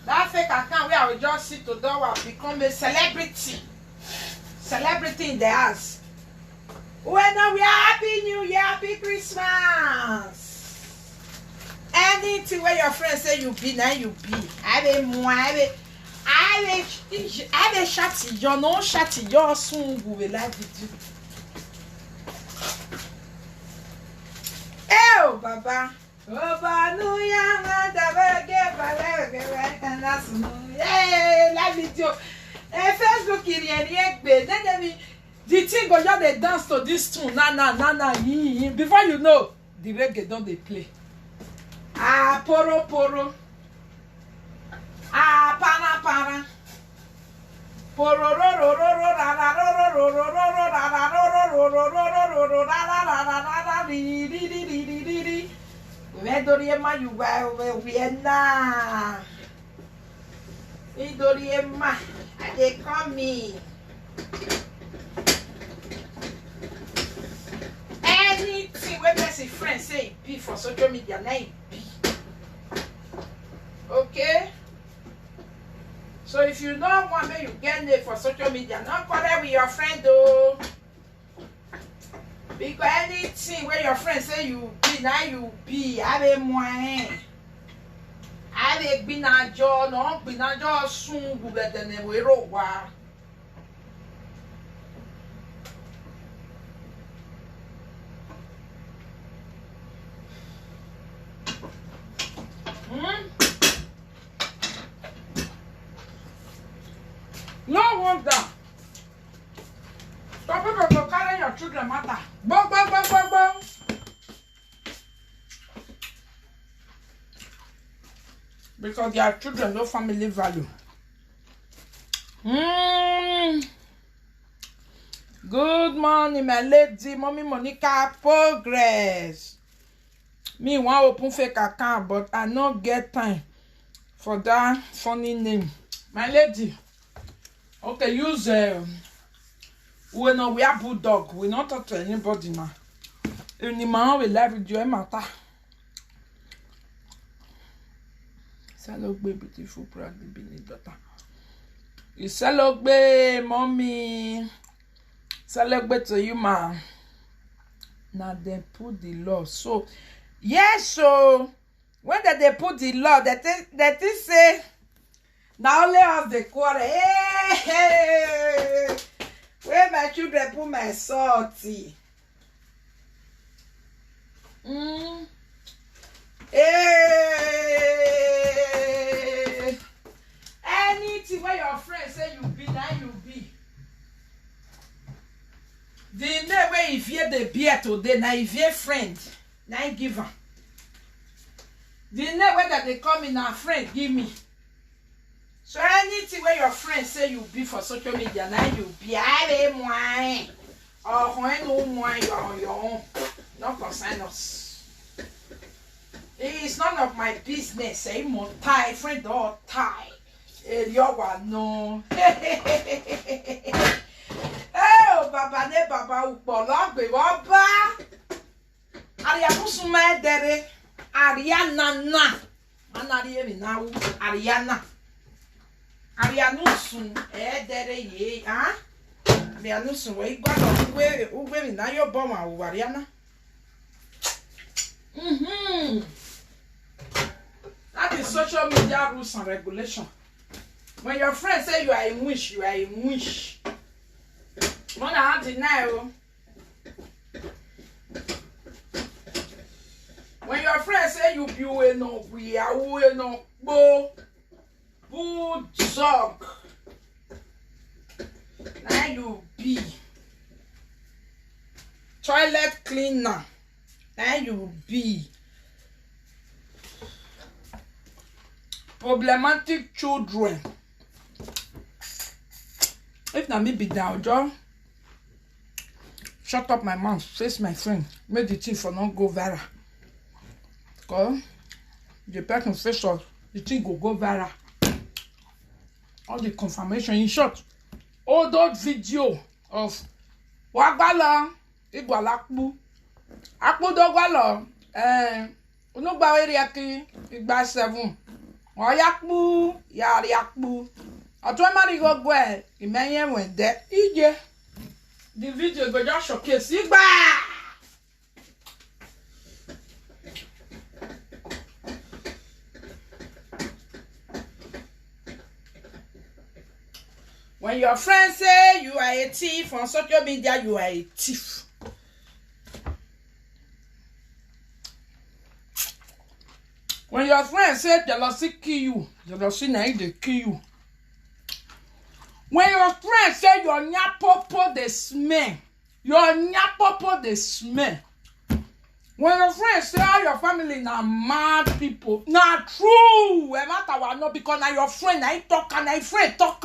That fake account where I will just sit to door and become a celebrity in the house. When we are happy New Year, happy Christmas. Anything where your friends say you be, now you be. I vais châtillon, non châtillon, son goût la vidéo. Eh oh baba, oba nous y'a d'abord la vidéo. Et Facebook il y a rien que the thing go just dey dance to this tune, na before you know, the reggae don dey play. Ah poro. Ah, para. Doriema you Vienna. Doriema, they call me. Anything where person friend say be for social media, now be. Okay? So if you don't want me, you get it for social media. Don't quarrel with your friend though. Because anything where your friend say you be, now you be. Avec moi. Avec binajo, non binajo soon vous get the name we wrote. No wonder. Some people go carry your children matter. Bong. Because their children no family value. Good morning, my lady, mommy Monica. Progress. Me want open fake account, but I not get time for that funny name. My lady. Okay, use we know we are bulldog. We not talk to anybody now. Any man will live with you matter. Salogbe beautiful, proudly being daughter. You salogbe, mommy. Salogbe to you, ma. Now they put the law. So yes, so when they put the law, that is say. Now only us the quarter. Hey, where my children put my salty. Hey, anything where your friend say you be, now you be. The name where if you the beer today, now if you friend, now give her. The name where that they come in our friend, give me. So anything where your friends say you be for social media, now you be. or when no more you're on your own. Don't concern us. It's none of my business. Say more tie, friend or tie. No. Oh, Baba ne Baba Upolo, be Baba. Ariana Suma Dere, Ariana na. Anari now, Ariana. Ariana Sun, Dere ye, ah? Ariana Sun, wait, got away now your bomber, Ariana. That is social media rules and regulation. When your friend say you are in wish, you are in wish. When I have denial. When your friend say you be no, we are no bo dog. Now you be toilet cleaner. Now you be problematic children. If na me be down, John, shut up my mouth, face my friend, make the thing for not go viral. Because the person face us, the thing go viral. All the confirmation, in short, all those video of Wagala, Igualakbu, Akudogalo, Unugba Eriaki, Igba 7, Oyakbu, Yariakbu. Automally go well. Imagine when that ije. The video go just showcase Igba. When your friends say you are a thief on social media, you are a thief. When your friends say jealousy kill you, jealousy na they kill you. When your friends say your nyapopo they smell, your nyapopo they smell. When your friends say all your family na mad people, na true. No matter what, no, because na your friend, na talk, na your friend talk.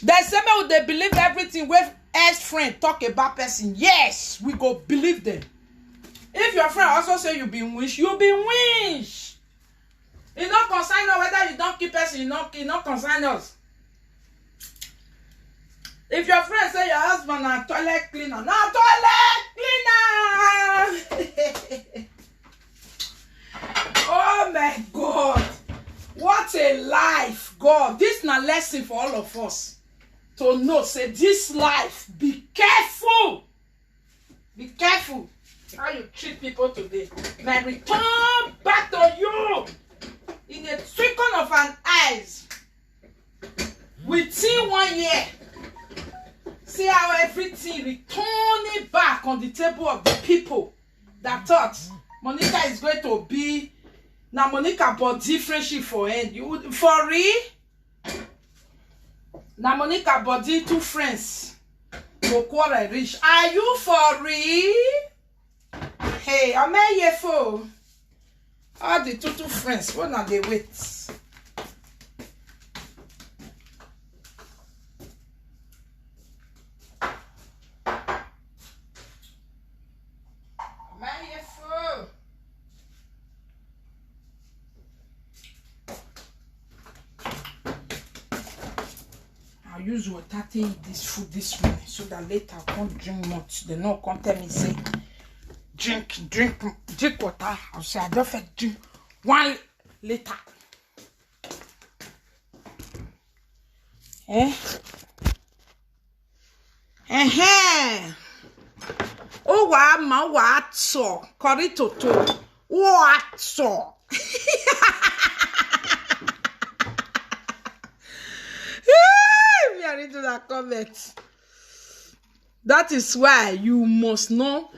They say me they believe everything with ex friend talk about person. Yes, we go believe them. If your friend also say you be wish, you be wish. It don't concern us whether you don't keep person, it not concern us. If your friend say your husband a toilet cleaner, no toilet cleaner. Oh my God. What a life, God. This is a lesson for all of us. To know, say this life, be careful. Be careful how you treat people today. May return back to you in a twinkle of an eyes. Within 1 year. See how everything returning back on the table of the people that thought Monica is going to be now Monica body friendship for end. You for real? Now Monica body two friends. Go quarrel rich. Are you for real? Hey, I'm here for all the two friends. What are they wait? I'll use water to eat this food this morning so that later I can't drink much. They no come tell me say drink water. I'll say I don't fit drink 1 liter. Oh what so? Korito what so? Into that comment. That is why you must know.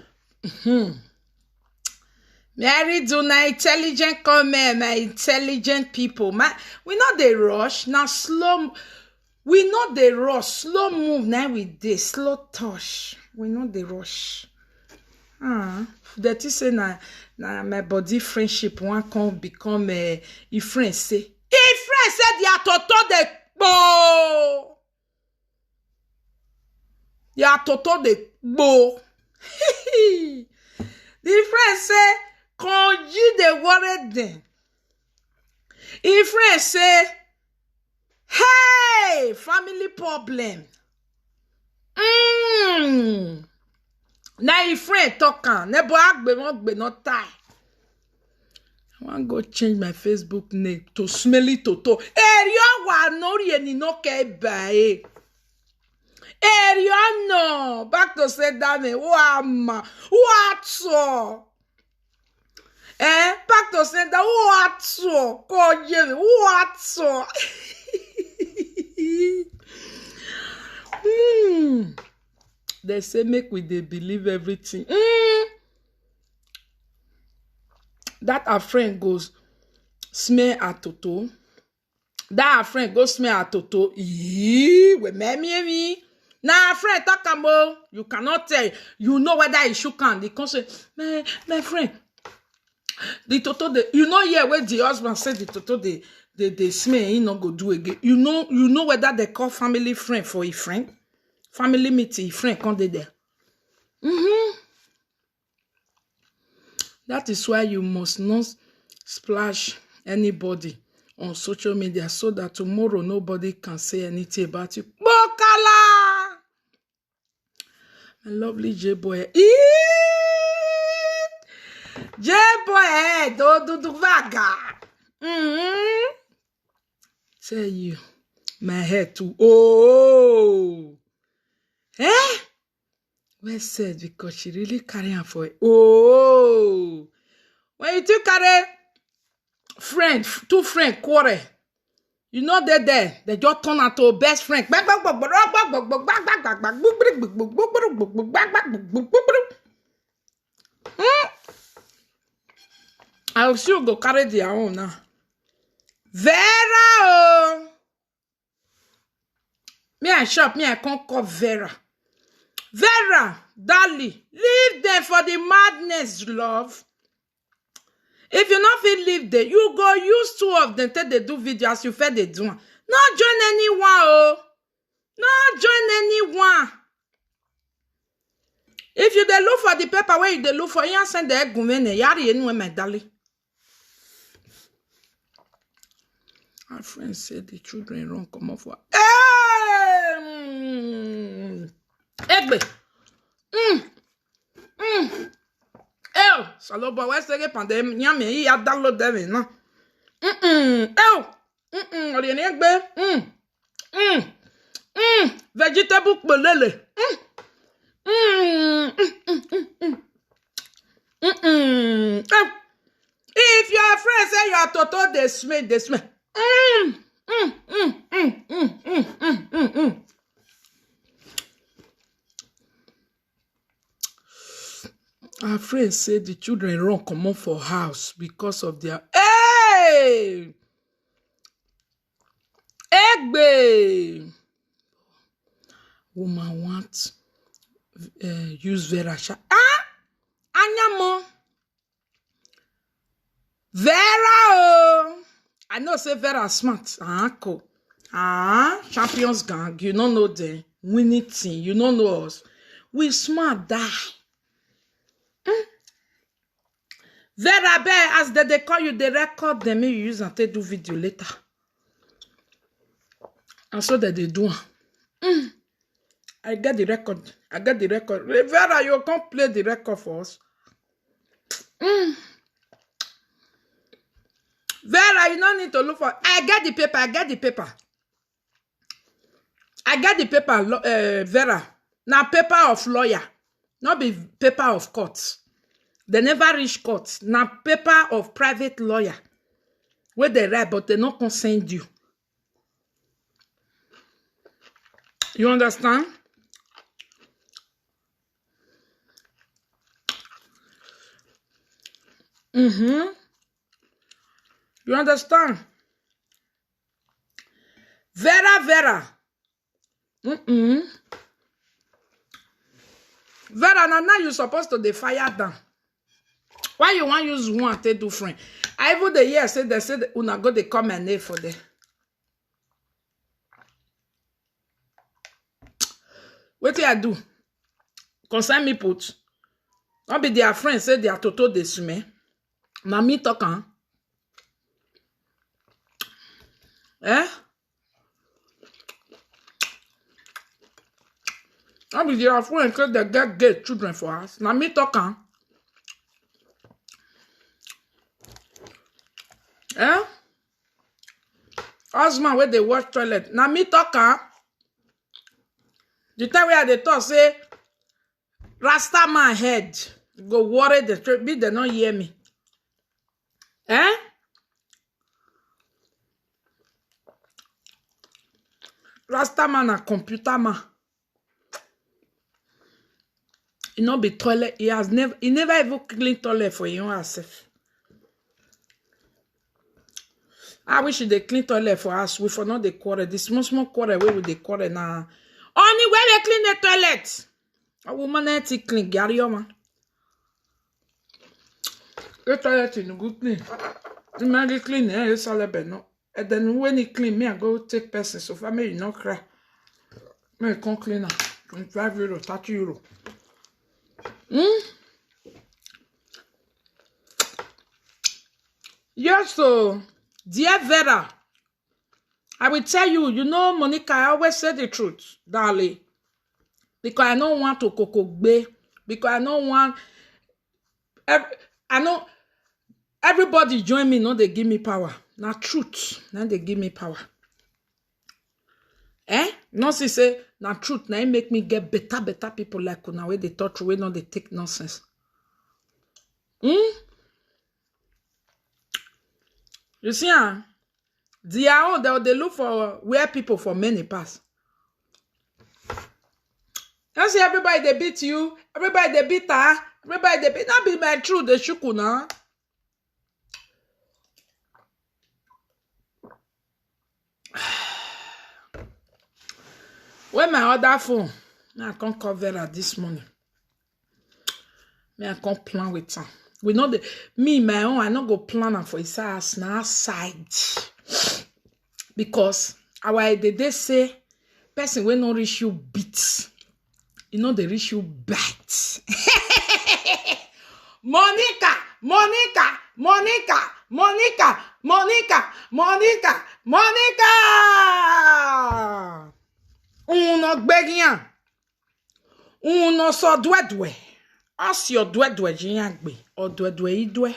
Mary do na intelligent comment, my intelligent people. We not the rush now. Slow. We not the rush. Slow move now with this slow touch. We not the rush. That is say na my body friendship one can become a friend say. If friend said they are toto de bo. Ya toto de bo. The friend say, conji de worry them. The friend say, hey, family problem. Now your friend talking. Nebo agbe won't be not tie. I want go change my Facebook name to Smelly Toto. Erio wa nori ni no ke bae. Erio no. Back to say that me. Wama. Whatso? Back to say that. Whatso? Koje me. Whatso? They say make we dey believe everything. That our friend goes smear at Toto. That our friend goes smear at Toto. We me. Now our friend talk about you cannot tell. You know whether he shook hand. He can say, my friend. The Toto you know here where the husband said the Toto they smear he not go do again. You know whether they call family friend for a friend. Family meeting, friend come there. That is why you must not splash anybody on social media so that tomorrow nobody can say anything about you. Bokala! My lovely J-boy. J-boy, do vaga. Tell you, my head too. Oh! Well said, because she really carry her for it. Oh, when you two carry two friend quarrel, you know they there. They just turn out to best friend. I'll still go carry their own now. Vera, oh. Me I shop, me I can't call Vera. Vera, darling, leave them for the madness, love. If you not feel leave them, you go use two of them till they do videos you fed they do. Not join anyone, oh. Not join anyone. If you dey look for the paper where you dey look for, you send the government. Yari anyway, my darling. Our friend said the children run come off. Egbe. Salobo, where's the pandemic? Nyame, he a download them, no? Oriene egbe. Vegetable pelele. If your friend say you are Toto, they smell. Our friend said the children run come up for house because of their Egbe. Woman want use Vera. Anyamo. Vera, oh. I know say Vera smart. Cool. Champions gang. You don't know them. Winning team. You don't know us. We smart die. Vera bear, as they call you, they record them. You use and they do video later. And so that they do. I get the record. Vera, you can't play the record for us. Vera, you don't need to look for. I get the paper. Vera. Now paper of lawyer. Not be paper of court. They never reach court. Now paper of private lawyer. Where they write, but they not consent you. You understand? You understand? Vera. Vera, now you supposed to the fire down. Why you want use one to do friend? I even the year said they said una go they come and name for them. What I do? Concern me put. Not be their friends say they are toto de sume. Na me talk. Eh? Not be their friends say they get gay children for us. Na me talk. Eh? Husband where they wash toilet. Na me talk. The time where they talk say Rasta man head go worry the truth. Be they not hear me. Eh? Rasta man a computer man. He not be toilet. He never even clean toilet for him himself. I wish they clean toilet for us. We for not the quarter. The small quarter where we the quarter now. Only where they clean the toilet. A woman ain't clean. Gary man. The toilet is good clean. The man get clean. It's all about no. And then when he clean, me I go take person. So for me, you not cry. Me come clean now. 25 euro, 30 euro. Yes, so dear Vera, I will tell you, you know, Monica, I always say the truth, darling. Because I don't want to kokogbe. Because I don't want. I know everybody join me, no, they give me power. Now truth, now they give me power. Eh? No, she say, now truth, now it make me get better people like now where they talk through, no, they take nonsense. You see, their own, they look for where people for many pass. You see, everybody they beat you, everybody they beat her, everybody they beat. Not be my truth, they shuku now. When my other phone, I can't cover her this morning. I can't plan with her. We know the me my own. I not go plan her for his ass now side because our they say person will not reach you beats. You know they reach you bites. Monica. Uno begian. Uno so dwedwe. As your dwedwe jiangbe. Or dwedwe idwe.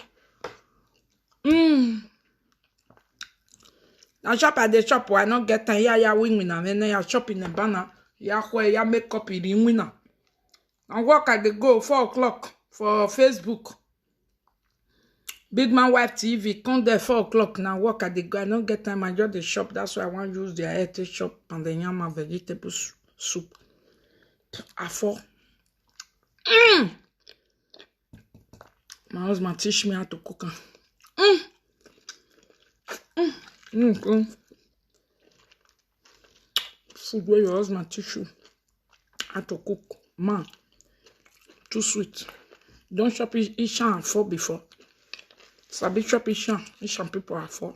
Now shop at the shop why not get time ya win and then ya shop in the banner. Ya where ya make copy the winner. And work at the go 4 o'clock for Facebook. Big Man Wife TV, come there 4 o'clock now. Work at the go. I don't get time. I just the shop. That's why I want to use their head to shop and the yama vegetable soup. A4. My husband teach me how to cook. Food where your husband teach you how to cook. Man, too sweet. Don't shop Ishan and 4 before. Sabi shop Ishan people are 4.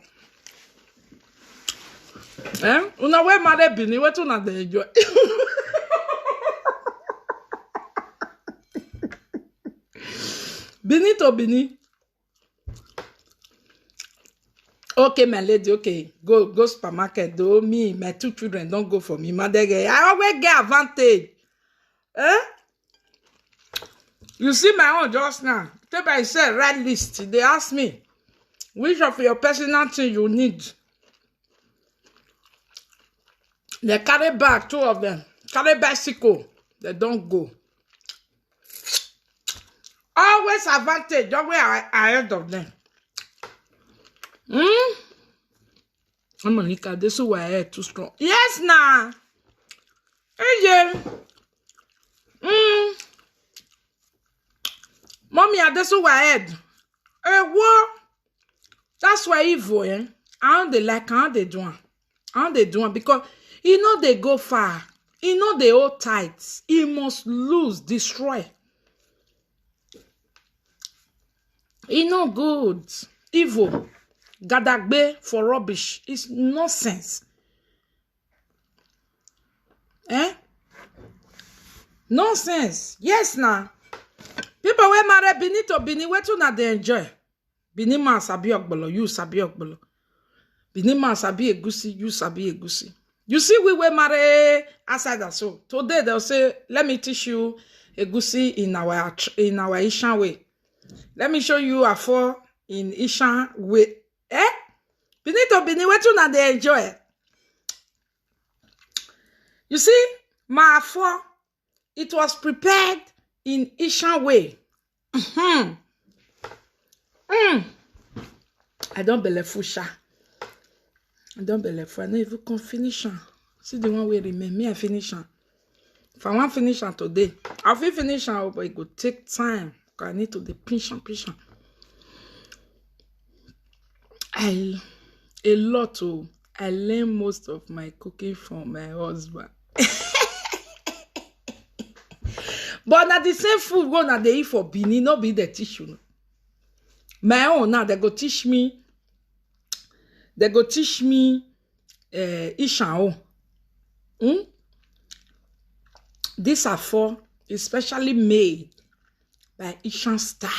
Eh? Una we mare bini, what una dey enjoy? Bini to bini. Okay, my lady, okay. Go supermarket. Though me, my 2 children don't go for me. Madege, I always get advantage. Eh? You see my own just now. Take by say red list. They ask me, which of your personal thing you need? They carry back 2 of them. Carry bicycle. They don't go. Always advantage. Always ahead of them. Monica, this is why I head too strong. Yes, nah. Hey, Mommy, this is why I head. What? That's why evil, eh? I don't like, I don't do because you know they go far. You know they hold tight. He must lose, destroy. He no good. Evil. Gadagbe for rubbish. It's nonsense. Eh? Nonsense. Yes, now. People wey marry Bini to Bini, what you not they enjoy? Bini man sabi ogbolo, you sabi ogbolo. Bini man sabi egusi, you sabi egusi. You see, we will marry outside that so. Today they'll say, let me teach you egusi in our Ishan way. Let me show you a four in Ishan way. Eh? Bini to Bini, what you not they enjoy? You see, my four, it was prepared in Ishan way. I don't believe Fusha. I don't believe for I know if you can finish am. See the one wey remain. Me I finish am. If I want finish am today, I'll finish am, but it go take time. Because I need to pinch am. A lot. I learn most of my cooking from my husband. But na the same food wey na dey eat for Bini, no be the teach you. My own now, they go teach me. Ishan. These are four especially made by Ishan style.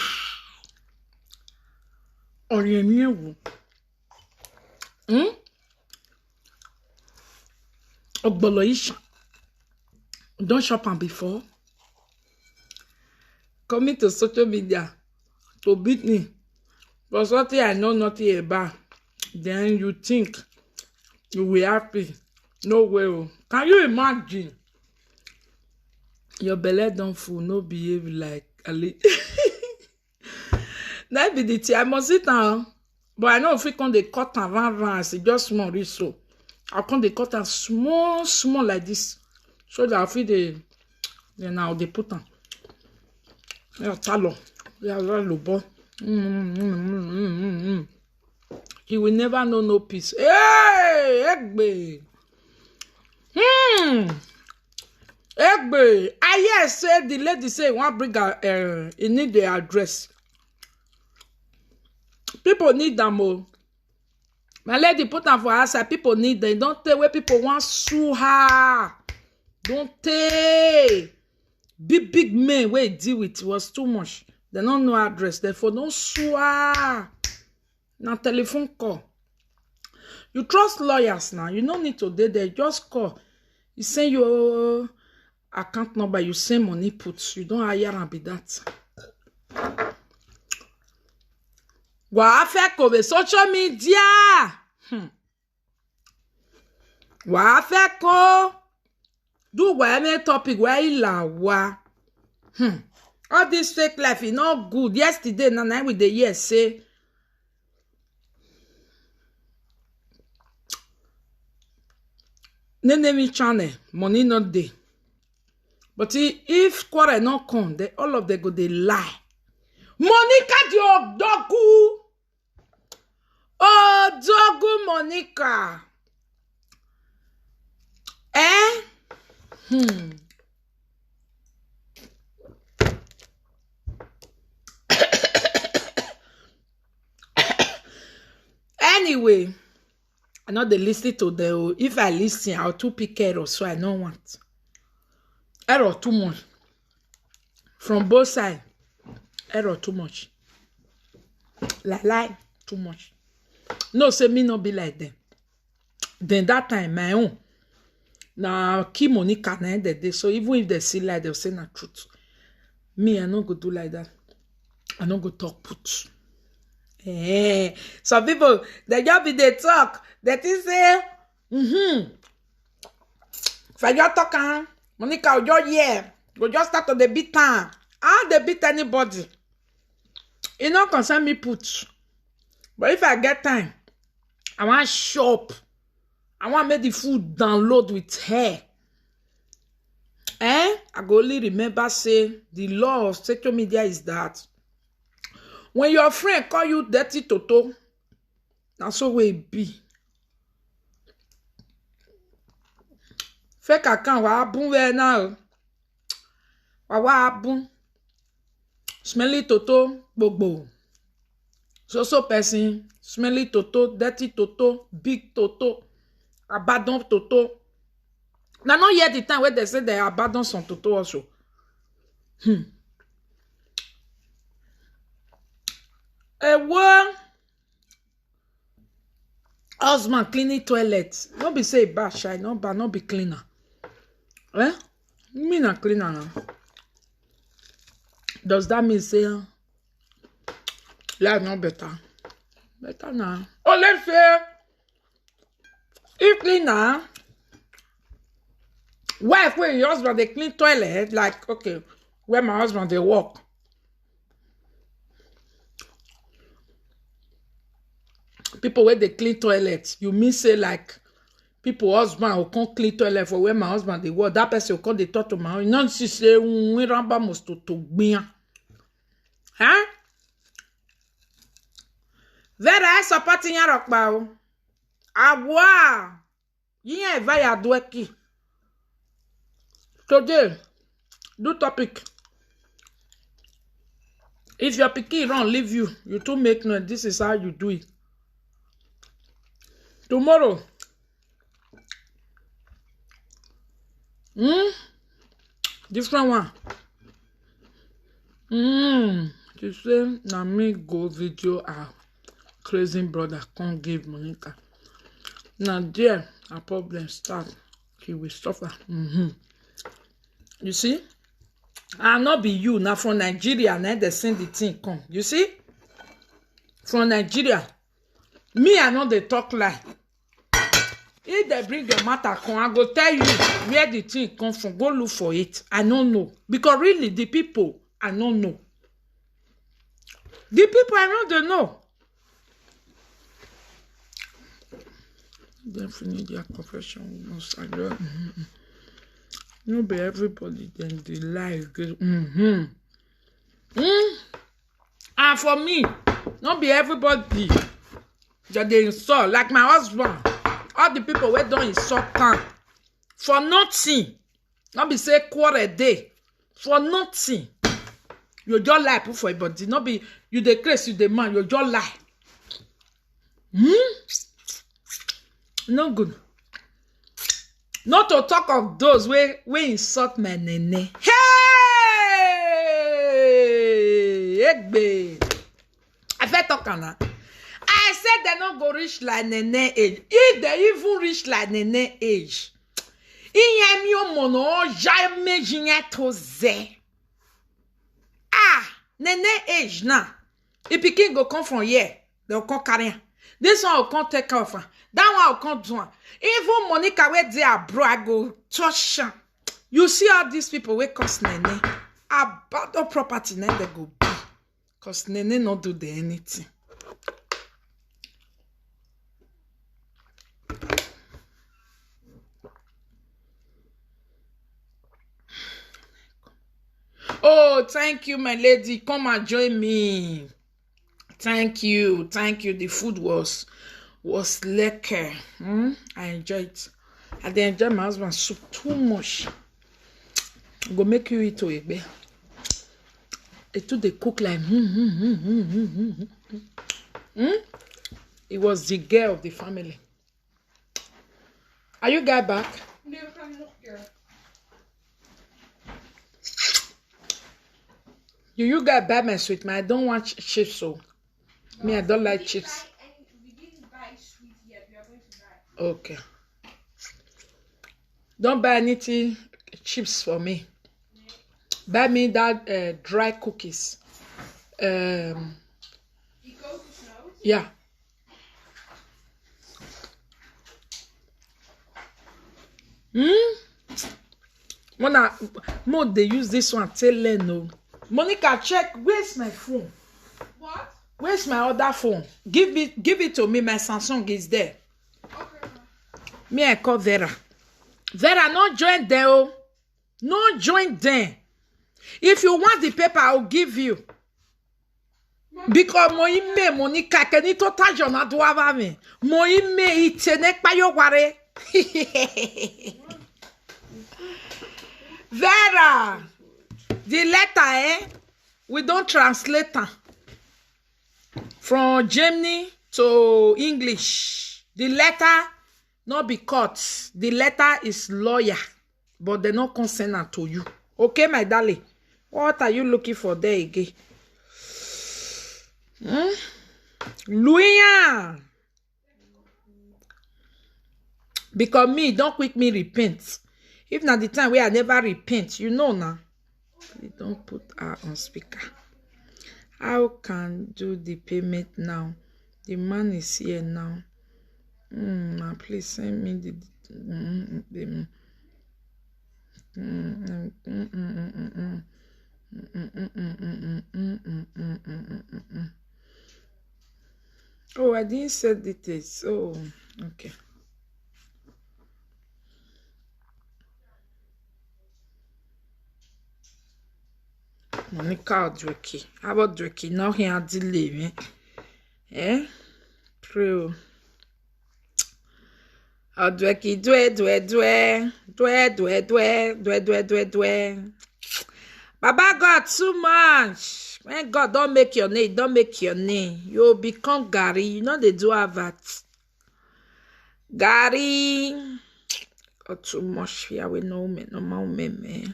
Ogbolo Ishan. Don't shop am before. Coming to social media to beat me. But something I know nothing about. Then you think you will happy. No way. Can you imagine? Your belly don't full, no behave like Ali. That be the tea. I must sit down. But I know if we can they cut and run, it's just small reach so. I can they cut and small like this. So that I feel then now they put on. Yeah, talo. Yeah, lobo. He will never know no peace. Hey, Egbe. Egbe. I hear say the lady say one bring her, he need the address. People need them all. My lady put them for her side. People need them. Don't tell where people want sue her. Don't tell. Big men where deal with was too much. They don't know address. Therefore, don't sue her. Now telephone call. You trust lawyers now. You don't need to do that. Just call. You send your account number. You send money puts. You don't hire and be that. Wàá fẹ́ kò social media. Wàá fẹ́ kò do whatever topic where la wa. All this fake life is not good. Yesterday, na with the year say. Name channel, money not there. But if quarrel not come, they all of them go they lie. Monica di Odogu. Odogu Monica. Anyway, I know they listen to the. If I listen, I'll too pick error, so I don't want error too much from both sides. Error too much. Lie too much. No, say me not be like them. Then that time my own. Now key Monica na the day. So even if they see lie, they'll say the truth. Me, I not go do like that. I not go talk put. Some people they just be they talk. That is say, if I just talk, Monica will just hear. Go just start to the beat time. I they beat anybody. It not concern me put. But if I get time, I want shop. I want make the food download with hair. I go only remember say the law of social media is that when your friend call you dirty toto, that's how it be. Fake account wa bun we now. Wa bun. Smelly toto gbogbo. So person smelly toto, dirty toto, big toto, abandon toto. Now not yet the time where they say they abandon some toto also. One husband cleaning toilet. No be say bad shy, no bad, no be cleaner. Eh? Me na cleaner now. Does that mean say life not better? Better now. Oh, let's say if cleaner, wife when your husband they clean toilet, like okay, where my husband they work. People where they clean toilets, you mean say like people husband who can't clean toilet for where my husband they work. That person will come they talk to my husband. Not she say we ramba must to bien. Huh? Vera supporting ya rock bao. Abwa. Yin eva ya dweki. Today, do topic. If your pikin run leave you, you too make noise. This is how you do it. Tomorrow. Different one. You say na me go video crazy brother can't give Monica. Now there a problem start. He will suffer. You see? I not be you now from Nigeria. Now they send the thing come. You see? From Nigeria. Me I know they talk like. If they bring your matter come, I go tell you where the thing come from. Go look for it. I don't know. Because really the people I don't know. The people I know they know. Definitely their confession must agree. No be everybody then the life and for me, not be everybody that they insult. Like my husband, all the people where don't insult can for nothing. Not be say quarter day for nothing. You just lie for everybody. Not be you the crazy, you the man. You just lie. No good. Not to talk of those where insult my nene. Hey, Egbe. I feel talking now. I said they not go reach like nene age. If they even reach like nene age, in your mono jamais jinya toze. Ah, nene age now. If you can go come from here, they'll come carry. This one will come take off. That one will come do one. Even Monica where they are bro, I go touch her. You see all these people where cost nene about the property then they go be. Cause nene not do the anything. Oh, thank you, my lady. Come and join me. Thank you. The food was lekker. I enjoyed it. I didn't enjoy my husband's soup too much. I'm gonna make you eat to it. It too they cook like It was the girl of the family. Are you guys back? Nee, we gaan nog een keer. You guys buy my sweet, man. I don't want chips, so me, I don't like chips. We didn't buy sweet yet. We are going to buy. Okay. Don't buy anything chips for me. Buy me that dry cookies. Die kokosnoot. Yeah. More they use this one. Tell no. Monica, check. Where's my phone? What? Where's my other phone? Give it to me. My Samsung is there. Okay. Me, I call Vera. Vera, not join them. Oh. No join them. If you want the paper, I'll give you. Because mo ime Monica keni to tajo na do ava me. Mo ime itene pa yo ware. Vera, the letter we don't translate them from Germany to English. The letter not be cut. The letter is lawyer, but they not consent to you. Okay, my darling. What are you looking for there again? Louis. Because me, don't quick me repent. If not the time where I never repent, you know now. Please don't put her on speaker. How can do the payment now? The man is here now. Please send me the Oh, I didn't set details. Oh, okay. Monica Drakey. How about Drakey? Now he had delay, eh? Pray. Drakey, dwe. Baba God too much. When God don't make your name, you'll become Gary. You know they do have that. Gary. God too much here. We know me, no more me.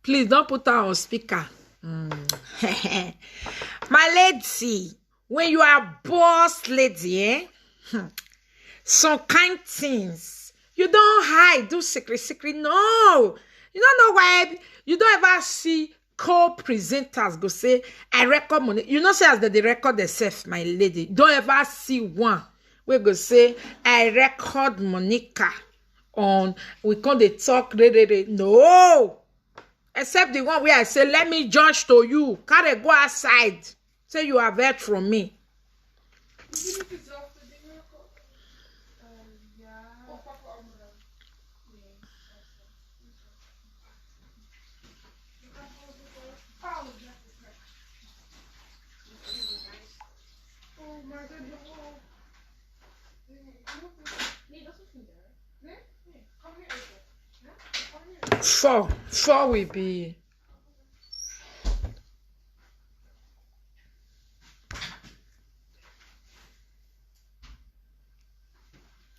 Please don't put her on speaker. My lady, when you are boss lady, some kind things you don't hide, do secret. No, you don't know why. You don't ever see co-presenters go say, I record money. You know, say as they record themselves, my lady. Don't ever see one we go say, I record Monica on. We can't they talk. No. Except the one where I say, let me judge to you. Can't go outside. Say you have heard from me. Four will be.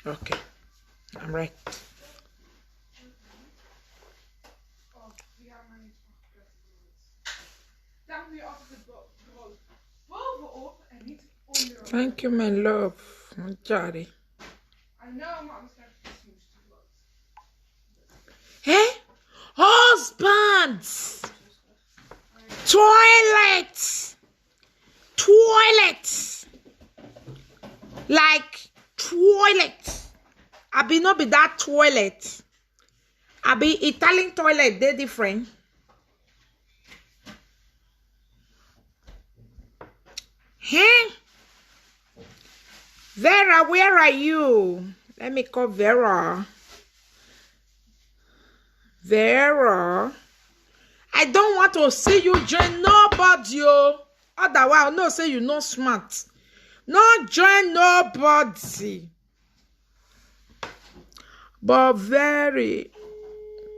Okay, I'm right. Thank you, my love. Jari. I know I'm not going to Hey? Husbands! Toilets! Like toilet. I be not be that toilet. I be Italian toilet, they different. Huh? Vera, where are you? Let me call Vera. Vera, I don't want to see you join nobody. Otherwise, I'll not say you not smart. Not join nobody. But very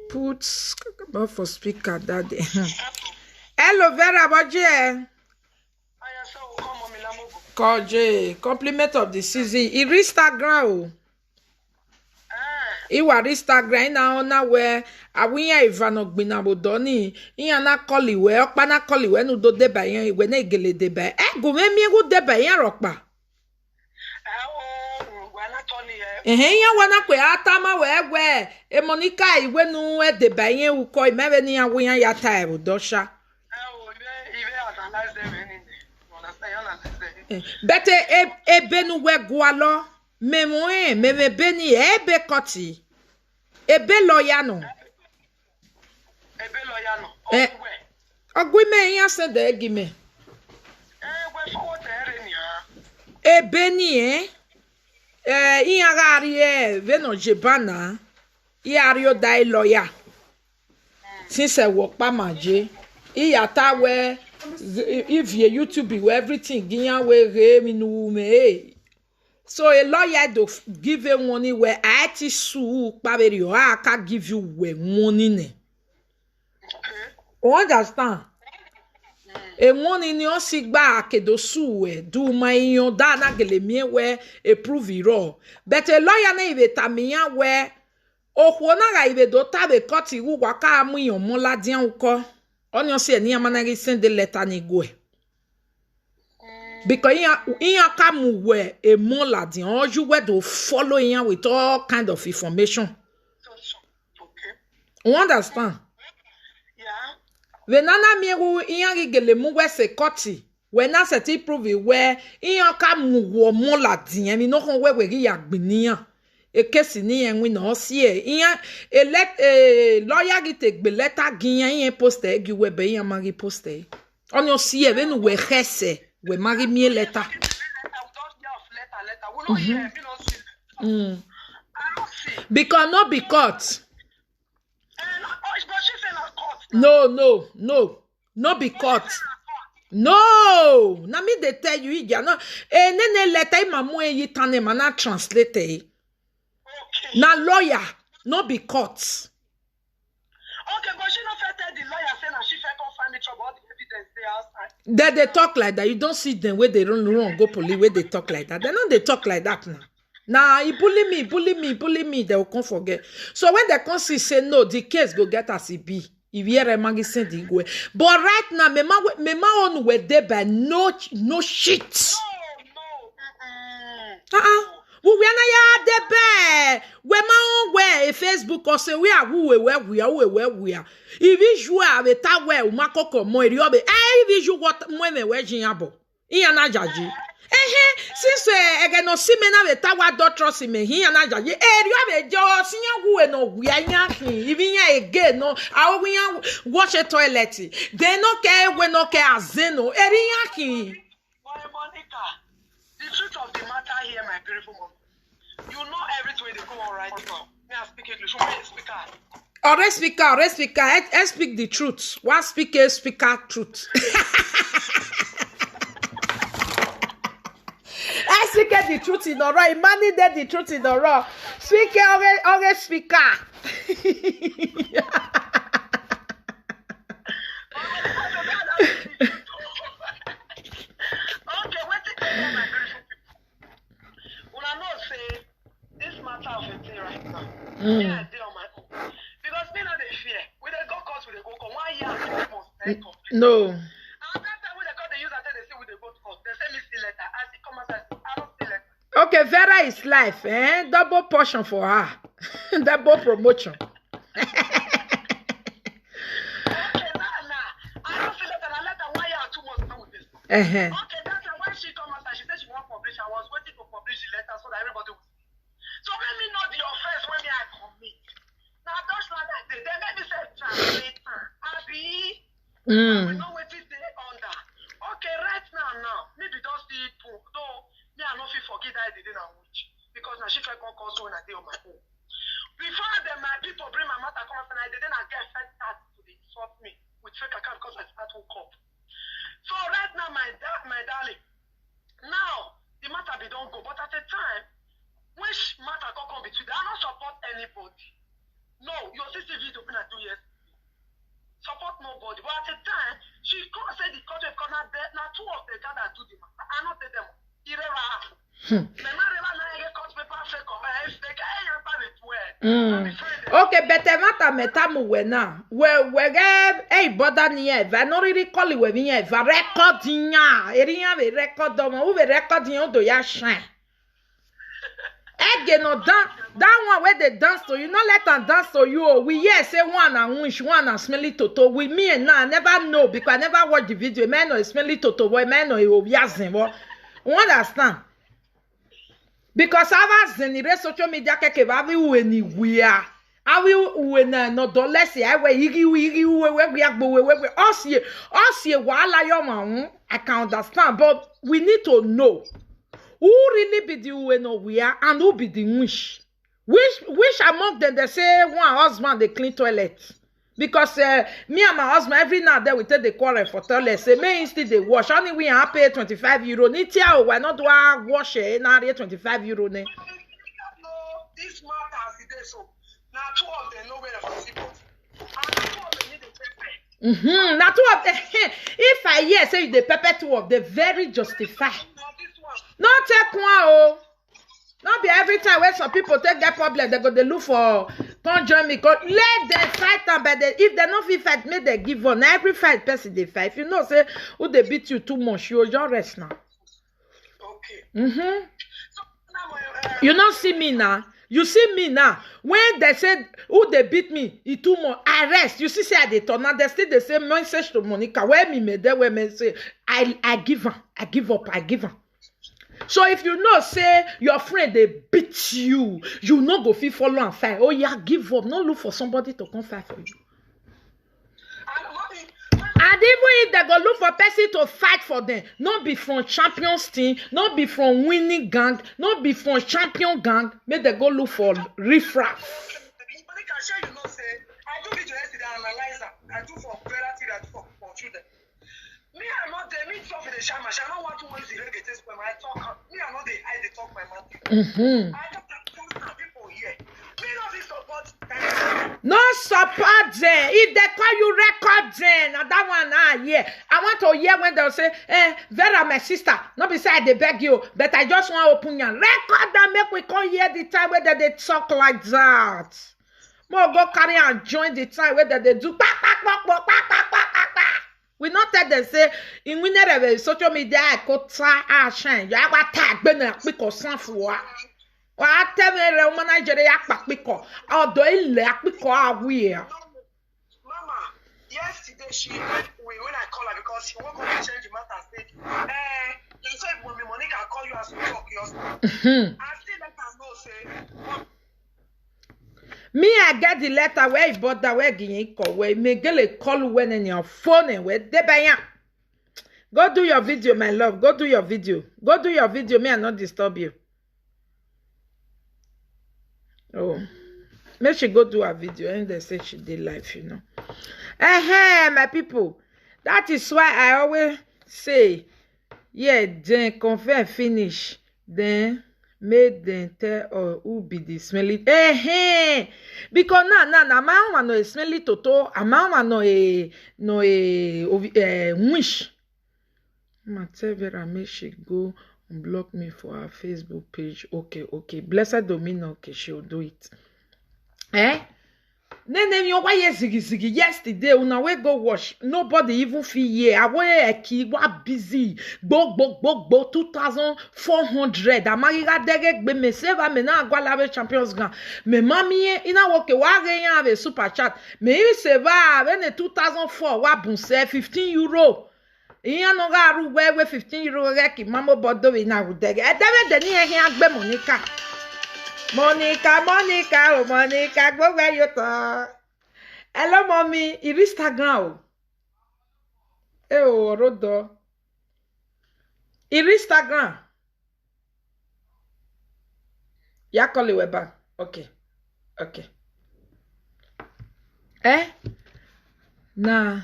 put for speaker that day. Hello, Vera, Baje. Koje, compliment of the season. It Instagram. Iwa Instagram na where awinya Ivano Gbinabodoni. Iya na koliwe, okpa na koliwe nu do deba yen iwe na igele deba. Go me egu deba yen rokpa. Ya wana kwe atama we e Monica iwe nu e deba yen uko imebe ni awinya ya ta e dosha. Bete ebe nu we gwalo. Meme beni ebe koti. Ebe loyano. Ogwe me yan se de gime. Ebe ni iyan gari veno jebana. Iyari o dai loya. Since work pa maje. Iyata we if you YouTube we everything giyan we re minu me. So a lawyer do give a money where I sue Paberi or I can give you money. Ne. Understand? A money in your sigba ke do sue do my yon dana gele me where a prove it all. But a lawyer na ive tamiya where Ohuona ga ibe do tabe koti wu waka amu yon mon la dian uko. On yon se ni amana send the letter ni go. Because in kamu we a mon la dian, or you were to follow in with all kind of information. Okay. You understand? Yeah. Venana miru in gele mu we se koti. When I set it prove where in kamu wo mon la dian, mi no kon we ya gbiniyan. E kesi ni en wi no sie iyan lawyer gi te gbe letter giyan yen poster gi we be yan mari poster on yo sie we nu we khese we mari mi letter because no be court no be court no na me dey tell you ija no nene letter imamu yi tane mana translate na lawyer, no be court. Okay, but she not tell the lawyer saying that she can't find me trouble, all the evidence they outside. They talk like that. You don't see them where they run go police where they talk like that. They know they talk like that now. Nah, he bully me. They will come forget. So when they come see say no, the case go get as it be. If you hear a magazine, they go. But right now, me ma on were there by no shit. No. We na ya debe we ma we Facebook or say we are we are if you are with ta we o makoko mo eri obe if you what mo me we jin abo iya na jaji since again no see me na with ta wa do trust me here na jaji eri obe jo sinya we no we anya kin even ya again no awo we wash a toilet they no care we no care azeno eri yakin Monica, the truth of the matter here, my beautiful mom, you know everything they go on right now. May I speak English? Who may speak out? Alright, speaker. I speak the truth. One speaker, truth. I speak the truth in the raw. Money that the truth in the raw. Speaker, alright, speaker. Yeah, they on my own. Because me not they fear. When they go court, they go court. 1 year, 3 months. No. And that time when they call the use until they say when they go to court, they say me see letter. As it come outside, I don't see letter. Okay, Vera is life, eh? Double portion for her. Double promotion. Okay, nah. I don't see letter. I letter 1 year or 2 months now with this. Okay, that time when she come outside, she said she won't publish. I was waiting to publish the letter so that everybody would. So let me know the offense when I commit. Now that's not that day. They let me say translator. Abi. We know what it is under. Okay, right now. Maybe don't see it. Though me I not feel forget that I didn't know which. Because now she try to call when I did on my own. Before them, my people bring my mother come up and I didn't get first start to insult me with fake account because I start to cop. So right now, my darling. Now the matter be don't go, but at the time. Which matter come between them? I don't support anybody. No, your sister video been do yesterday. Support nobody. But at the time, she come say the court will come out there. Now 2 of the guys that do the matter. I not tell them. Okay, better matter metamu we na. We get hey bother niye. Va no really call it we niye. Va record niya. Eriya we record domo. We record niya do ya shine. Again, no that one where they dance to you, not let them dance to you. Oh, we yes say one and wish one and smelly toto. With me and now I never know because I never watch the video. Man or smelly toto, boy, man or you yazin. You understand? Because I was in the social media keke vavi anywhere. I will no don't let's say I we wala your man. I can understand, but we need to know. Who really be the we are and who be the wish? Which among them they say one husband they clean toilet? Because me and my husband every now and then we take the quarrel for toilet. Say me instead they wash. Only we have pay 25 euro. Nitia why not do I wash it? Now 25 euro ne. No, this matter is so. Now 2 of them know where the possible. And 2 of them need the pepper. Now 2 of them. If I hear say the pepper 2 of them very justified. No take one oh. Not be every time when some people take their problem, they go they look for Come join me. Cause let them fight am, but if they not fit fight, make they give on. Every fight person they fight. If you know say who they beat you too much, you just rest now. Okay. Mm-hmm. So now You don't see me now. You see me now. When they said who they beat me, it too much. I rest. You see, say I they turn now. They still the same message to Monica. Where me made there, where me say I give her, I give up, I give her. So if you know, say your friend they beat you, you not go fit follow and fight. Oh yeah, give up. No look for somebody to come fight for you. And even if they go look for person to fight for them, not be from champions team, not be from winning gang, not be from champion gang, make they go look for riffraff. Monica, sure you know say I do video yesterday analyze am. I do for relative, I do for children. Me, I'm not there. Me talk with the shaman. Shaman want to use the reggae test when I talk. Me, I'm not there. I dey talk my mouth. I don't talk people here. Me not be support. No support them. If they call you record them, now that one yeah. I want to hear when they'll say, Vera, my sister, not beside they beg you, but I just want to open your record and make we come hear the time where they talk like that. More go carry and join the time where they do we not tell them say in winner social media I could try shine. You have a tag ben because some for what tell me the manager yak because or do it like because we Mama, yesterday she when I call her because she won't go to change the matter state. You say when Monica call you as we talk yours. I still let her know say me, I get the letter where he bought that where he call where me get a call when in your phone and where they buy. Go do your video, my love. Go do your video. Go do your video. Me, I not disturb you. Oh, make she go do her video and they say she did live, you know. My people. That is why I always say, yeah, then confirm finish. Then made them tell who be the smelly. Because na my one no a smelly toto, a my no a wish. Ma tell Vera make she go and block me for her Facebook page. Okay. Blessed Domino, okay, she'll do it. Then you why ziggy yesterday when we go wash nobody even feel here. I was busy. Go 2,400. Amariga derek be me save me na gwa lave champions gang. Me mami ina woke wa gen have super chat. Me you save when 2004 wa bunse 15 euro. Iya no ga ru we 15 euro rek mamo bodo we na udege. E debe de ni hen agbe Monica, go where you talk. Hello, mommy. Instagram. Rodo. Instagram. Ya call you back. Okay. Na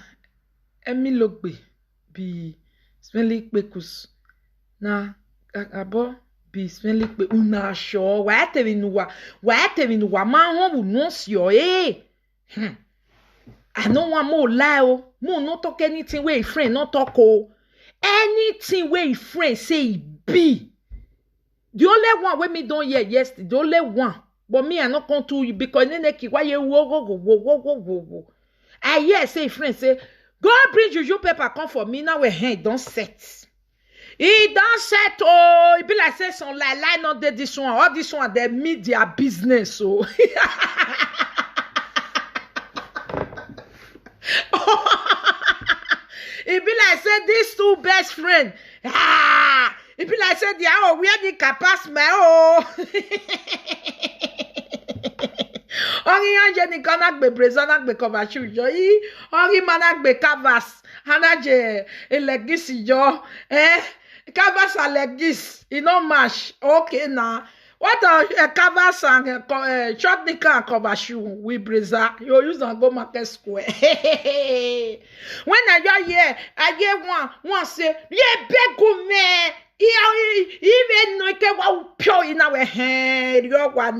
Emi Logbe be smelly bekus. Na abo be smelly pe una sure wa temi nuwa ma ho no sio I no want more lie o mo no talk anything wey friend no talk o anything wey friend say be the only one wey me don hear yesterday the only one but me I no come to you because neneki why you wo I hear say friend say go bring juju paper come for me now we hand don set. He don't set it be like say some lie not dey this one. All this one they meet their business so. It be like say these two best friends. It be like say they are where the capas me Ori anje ni kanak be brezanak be cover shoe jo yi. Ori manak be canvas. Hanaje elegisi jo. Canvas and legis. You know mash. Okay now. What a canvas and short nika and cover shoe with breza. You use and go market square. When I hear one say, yeah, begu me. Even no ke wa pure in our hand. You want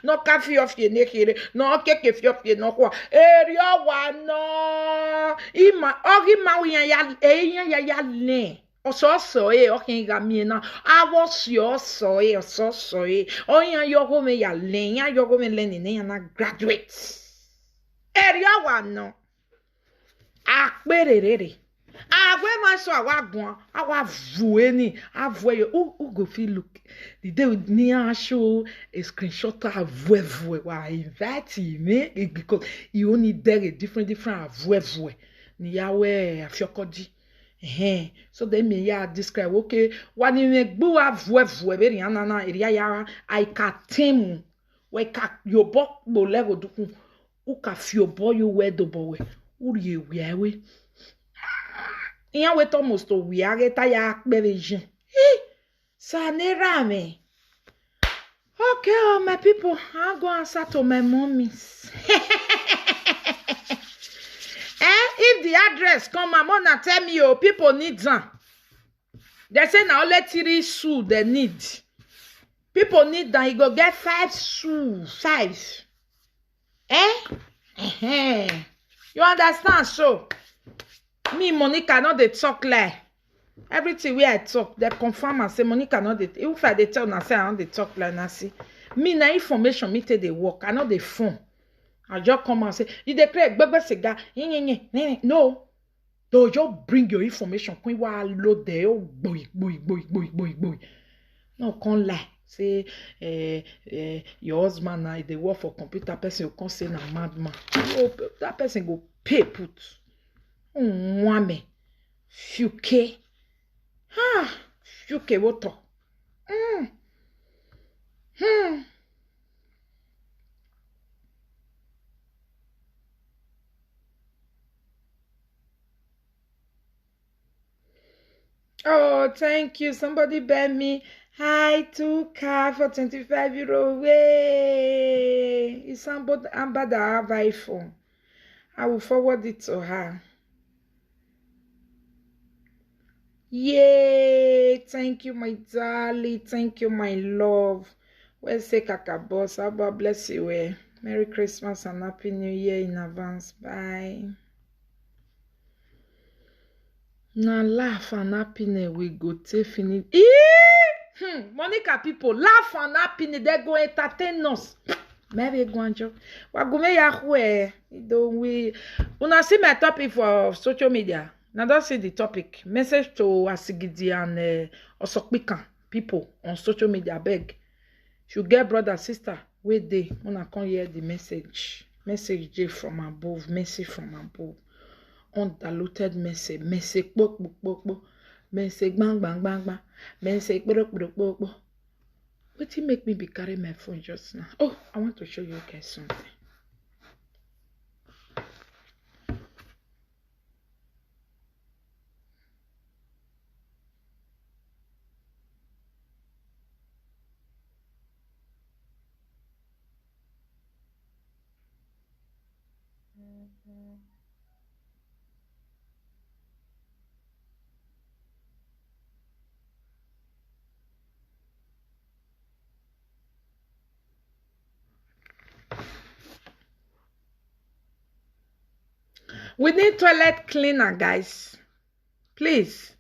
no coffee of your neck here. No cake if you no kwa. You want no. Ima ogi ma wi ya le. Ososoe okinga miena awosio soe ososoe oyan yogo me ya lenya yogo me leni ya na graduate area wa no akperere agwe ma so awagun awavu ni avu yo who go feel look the day ni a show a screenshot avu wa invite me because you only there a different avu ni yawe afiokodi. So they may ya describe okay when you make boo avu be riana na area ya I ka temu we ka yo bo bo lego duku u ka fio boy you we do boy uri we iya we to most we ageta ya akbereje sa ne rame. Okay, oh, my people, I'll go answer to my mommies. If the address come, my mama tell me, oh, people need them. They say now let 3 sous they need. People need them. You go get 5 sous, 5. You understand? So, me, Monica, not they talk like everything where I talk, they confirm and say Monica, not they. If I they tell and say I don't they talk like Nancy. Me, na information me take they work. I know they phone. I just come and say, you declare bebe cigar. No. Don't just bring your information. When you are load there, oh boy. No, can't lie. Say, your husband they work for computer person. You can't say na madman. Oh, that person go pay put. Mwame. Fuke. Fuke water. Oh, thank you. Somebody bet me. Hi to car for 25 euro. Way. It's somebody Amber that have iPhone. I will forward it to her. Yay! Thank you, my darling. Thank you, my love. Well, say Kaka boss. God bless you. Merry Christmas and Happy New Year in advance. Bye. Now laugh and happiness we go take finish. Monica people laugh and happiness they go entertain us. Maybe Guanjo. Wagume yahwe. Don't we? Una see my topic for social media. Now don't see the topic. Message to Asigidi and Osokpika people on social media. Beg. You get brother sister. Wait day. Una come hear the message. Message J from above. Message from above. Undiluted message, bok, message bang, message bok. What you make me be carrying my phone just now? Oh, I want to show you guys something. We need toilet cleaner, guys. Please.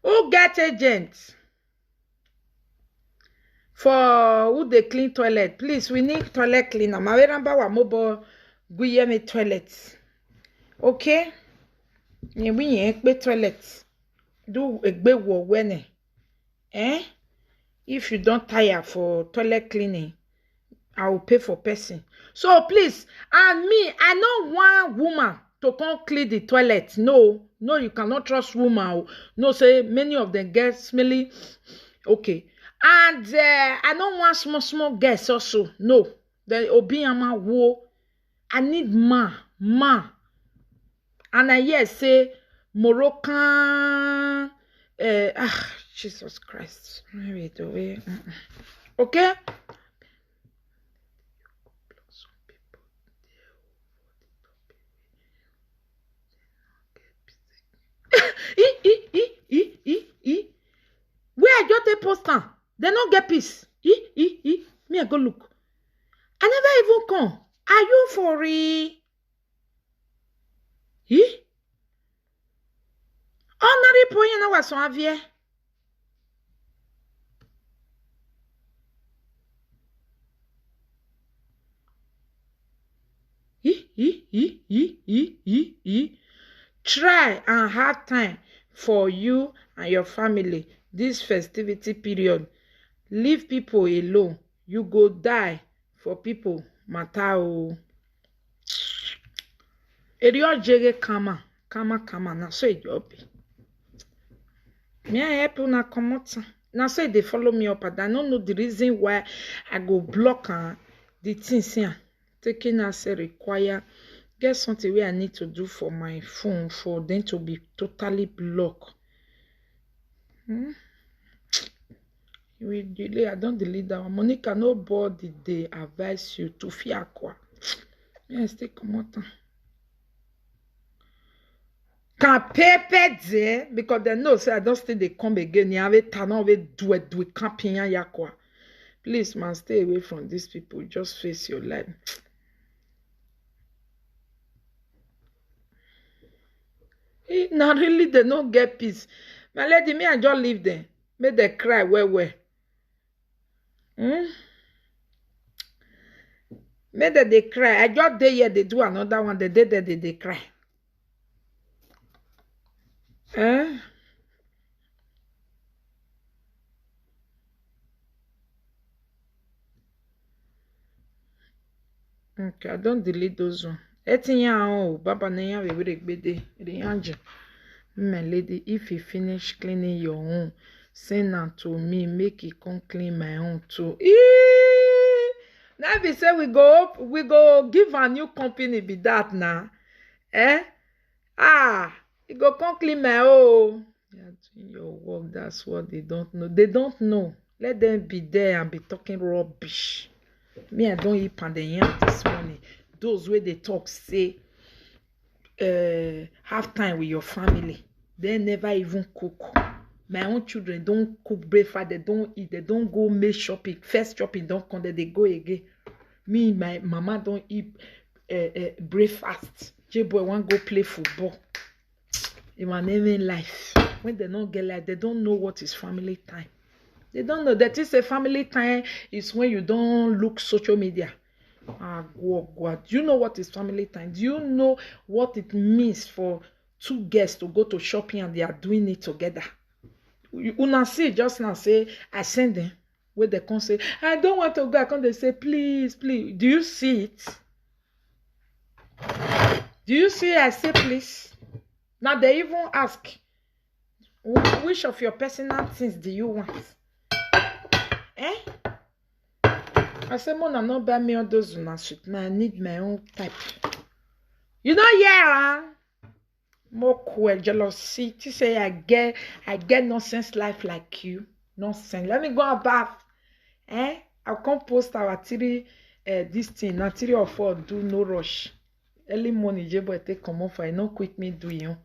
Who get agents for who they clean toilet? Please, we need toilet cleaner. Maweramba wa mobo guyeme toilet. Okay? We need toilet. Do egbe wo wene. If you don't tire for toilet cleaning, I will pay for person. So please, and me, I know one woman to come clean the toilet. No, you cannot trust woman. No, say many of them get smelly. Okay. And I don't want small girls also. No. The Obiama wo. I need ma. And I hear say Moroccan Jesus Christ. Okay? Where I just a poster? They don't get peace. Me I go look. I never even come. Are you for real? Honorary people you know what so avie. Try and have time for you and your family this festivity period. Leave people alone. You go die for people matter o. Eriyo jege kama na so e job. Me I help una comot. Na so they follow me up, and I don't know the reason why I go block the things here. Taking as a require. Get something where I need to do for my phone for them to be totally blocked. We delay. I don't delete that one. Monica, nobody they advise you to fear quoi. Yes, take come out. Can paper there because they know say I don't stay they come again. You have it now we do it camping ya quoi. Please man, stay away from these people. Just face your life. Now really they don't get peace. My lady, me I just leave them. Make they cry well. Make they cry. I just day here they do another one. The day that they cry. Okay, I don't delete those one. Baba Naya we regbede. My lady, if you finish cleaning your own, send them to me, make it come clean my own too. Now we say we go give a new company be that now. You go come clean my own. They are doing your work, that's what they don't know. They don't know. Let them be there and be talking rubbish. Me, I don't eat pandemic this morning. Those where they talk say have time with your family. They never even cook. My own children don't cook breakfast. They don't eat. They don't go make shopping. First shopping don't come. They go again. Me, my mama don't eat breakfast. J-boy want go play football. In my living life. When they don't get like, they don't know what is family time. They don't know that is a family time is when you don't look social media. Do you know what is family time? Do you know what it means for two guests to go to shopping and they are doing it together? Una see just now say, I send them. Where they come say, I don't want to go. I come they say, please. Do you see it? Do you see I say please? Now they even ask, which of your personal things do you want? I say, Mona, no buy me all those una sweet. I need my own type. You know, yeah, more cool jealousy. To say I get nonsense life like you. Nonsense. Let me go and bath. I'll come post our three this thing. Now 3 or 4 do no rush. Early morning, J-boy take come off. I no quick me do you.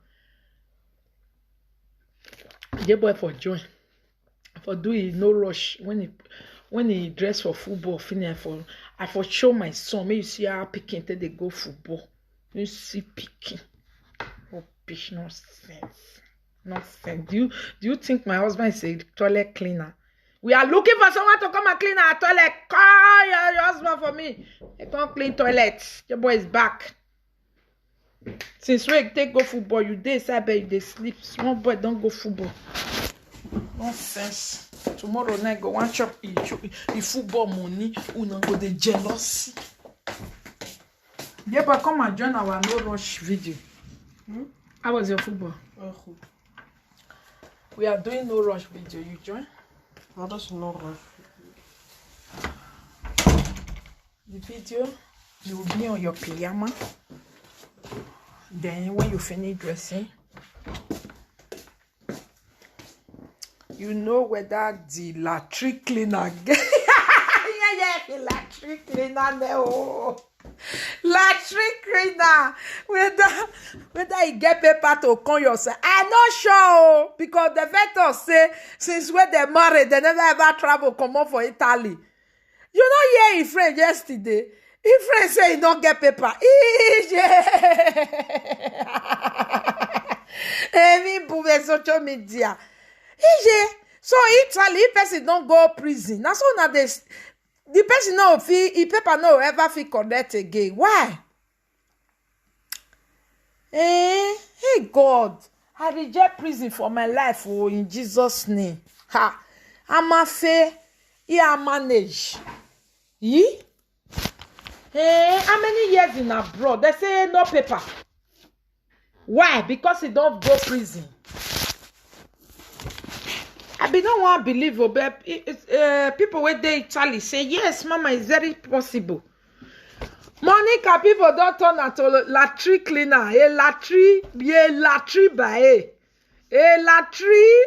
J-boy for join. For doing no rush when he dress for football, I for show my son. May you see how picking till they go football. You see picking. Rubbish, nonsense. Do you think my husband is a toilet cleaner? We are looking for someone to come and clean our toilet. Call your husband for me. They can't clean toilets. Your boy is back. Since we take go football, you dey inside bed, they sleep. Small boy don't go football. Nonsense. Tomorrow night go one chop the football money. Una go the jealousy. Yeah, but come and join our no rush video. How was your football? We are doing no rush video. You join? What is no rush? The video you will be on your pyjama. Then when you finish dressing, you know whether the latrine cleaner the latrine cleaner latrine cleaner whether you get paper to come yourself. I'm not sure because the vendor say since when they married they never ever travel come on for Italy. You know hear his friend yesterday. His friend say he don't get paper. the social media. So Italy, person don't go prison. Now so now the person no feel, the paper no ever feel connect again. Why? Hey God, I reject prison for my life, oh, in Jesus' name. Ha, I'm a fair, yeah, manage. Ye? Hey, how many years in abroad? They say no paper. Why? Because he don't go prison. I be don't want to believe, but people where they Italy say yes, Mama, it's very possible. Monica, people don't turn out to latri cleaner, a latri by a latri.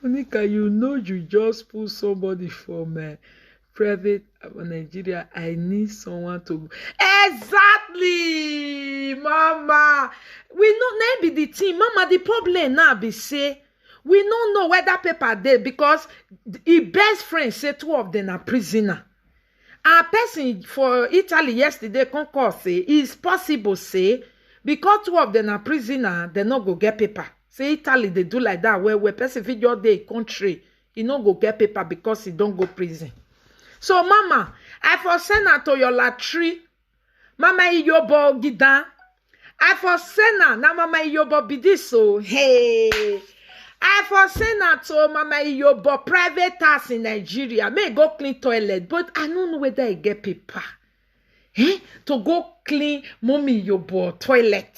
Monica, you know you just put somebody from private Nigeria. I need someone to exactly, Mama. We know now be the team, Mama. The problem now be say we don't know where that paper dey because the best friend say two of them are prisoner. A person for Italy yesterday concourse say it's possible say because two of them are prisoner, they not go get paper. Say Italy they do like that where person fit your day country, he no go get paper because he don't go prison. So Mama, I for send her to your latri. Mama iyobo gidan. I for send her na Mama iyobo be this so hey. I for send her to Mama iyobo private house in Nigeria. May go clean toilet, but I don't know whether I get paper. To go clean Mommy iyobo toilet.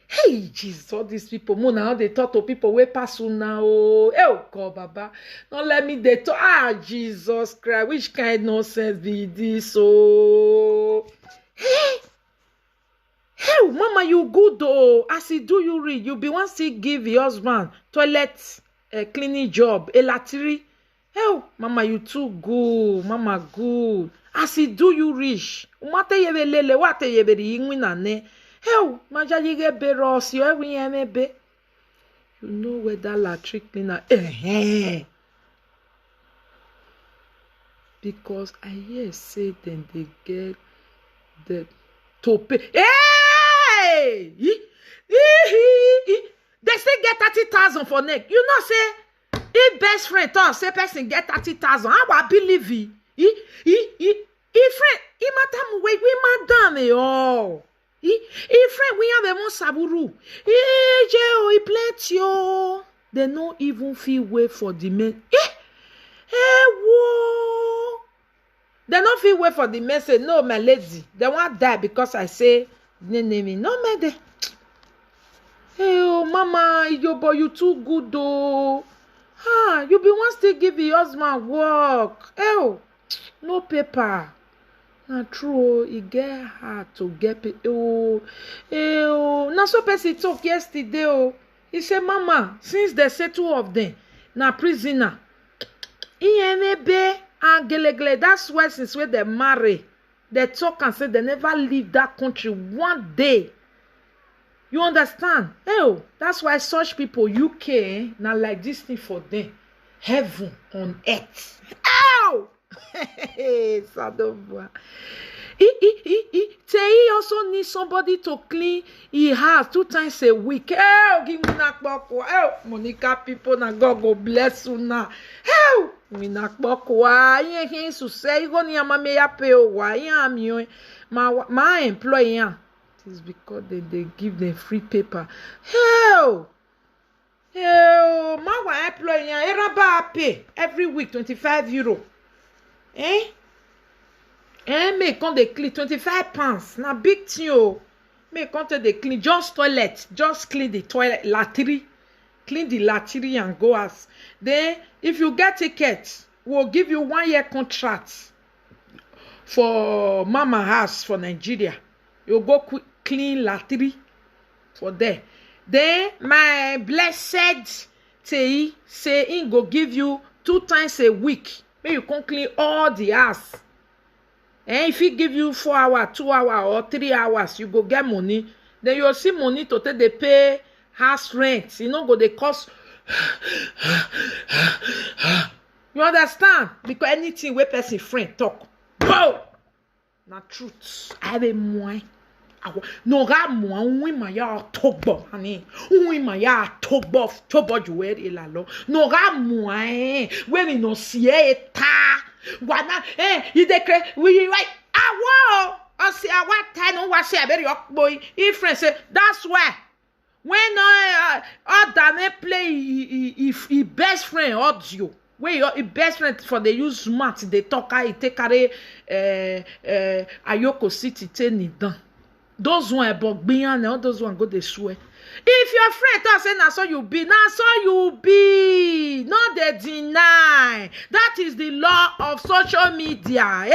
Hey, Jesus, all these people, now they talk to people way pass now. Oh, God, Baba. Don't let me they talk. Ah, Jesus Christ, which kind of nonsense be this? Oh, hey, Mama, you good though. As he do you read, you be one still give your husband toilet cleaning job, a latri. Hey, Mama, you too good. Mama, good. As he do you rich. Umate yebe lele, wate yebe di ingwina ne. Hey, maja yige beros, you ever yemebe. You know where that latri cleaner. Because I hear say then they get the to pay. Hey! They say get 30,000 for neck. You know say if best friend talk say person get 30,000, I will believe he. If friend, he madam wait, we madam oh. If friend we have a mon saburu. He plenty oh. They no even feel wait for the men. Whoa. They not feel wait for the men say no my lady. They want die because I say name no me de. Hey oh Mama, your boy you too good though. Ah, you be one still give your husband work. Oh, no paper. Na true, it get hard to get paper. Oh, na so person talk yesterday. Oh, he say, Mama, since they say two of them, na prisoner. INB and Gelegle, that's why since when they marry, they talk and say they never leave that country one day. You understand? Oh, that's why such people, UK, now like this thing for them. Heaven on earth. Ow! Sadova. He also needs somebody to clean his house 2 times a week. Oh, give me na kpoko. Oh, Monica people na God go bless you now. Oh, me na kpoko. Yen hin su say go ni ama me ya pay o wa yen ami my employer. It is because they give them free paper. Hell, my wa employer eraba pay every week 25 euro. Me quand they clean 25 pounds. Na big thing oh. Me quand they clean just toilet, just clean the toilet latri, clean the latri and go as. Then if you get ticket, we'll give you 1 year contract for Mama house for Nigeria. You go clean latri for there. Then my blessed Tei say he go give you 2 times a week. May you can clean all the house. And if he give you 4 hours, 2 hours, or 3 hours, you go get money. Then you'll see money to take they pay house rent. You know, go they cost. You understand? Because anything where person friend talk, Oh! Na truth. I have a moins. No ga moi oui ma ya togbo honey. Oui ma ya togbo juwe e la lo. No ga moi we mi no sie ta. Wana you declare we right. Awo. I say awa time no wa say aberi boy. If friend say that's why when other play if best friend audio. When your best friend for they use smart they talk I take carry Ayoko City ten down. Those one about being all those one go they swear. If your friend talk say na so you be, na so you be. No they deny. That is the law of social media.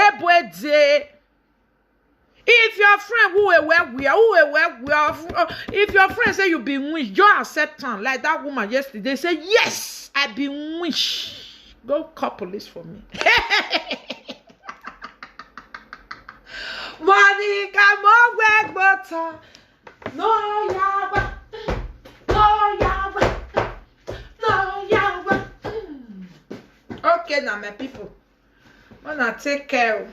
If your friend if your friend say you be wish, you accept am. Like that woman yesterday say, yes, I be wish. Go call police for me. Monica Mogweg butter. No yawa. No yawa. No yawa. Okay now my people. When I take care,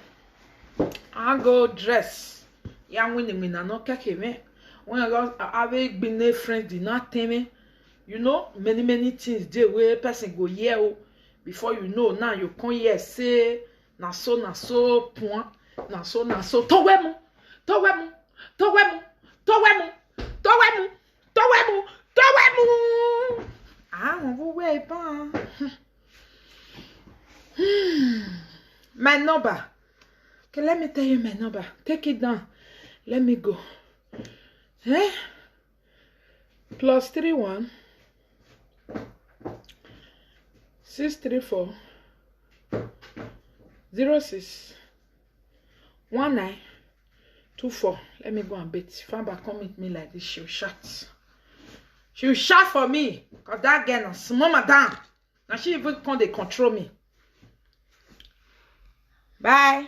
I go dress. Young winning me no keke me. When I go have been a friend did not tell me. You know, many things there where person go yeah. Before you know, now you come here say na so point. Na so towemu ah on vous ouais pas my number. Okay, let me tell you my number. Take it down. Let me go. +31 634 06 1924. Let me go and bet. If Famba come with me like this, she'll shout. She'll shout for me. Because that girl is small madam. Now she even can't control me. Bye.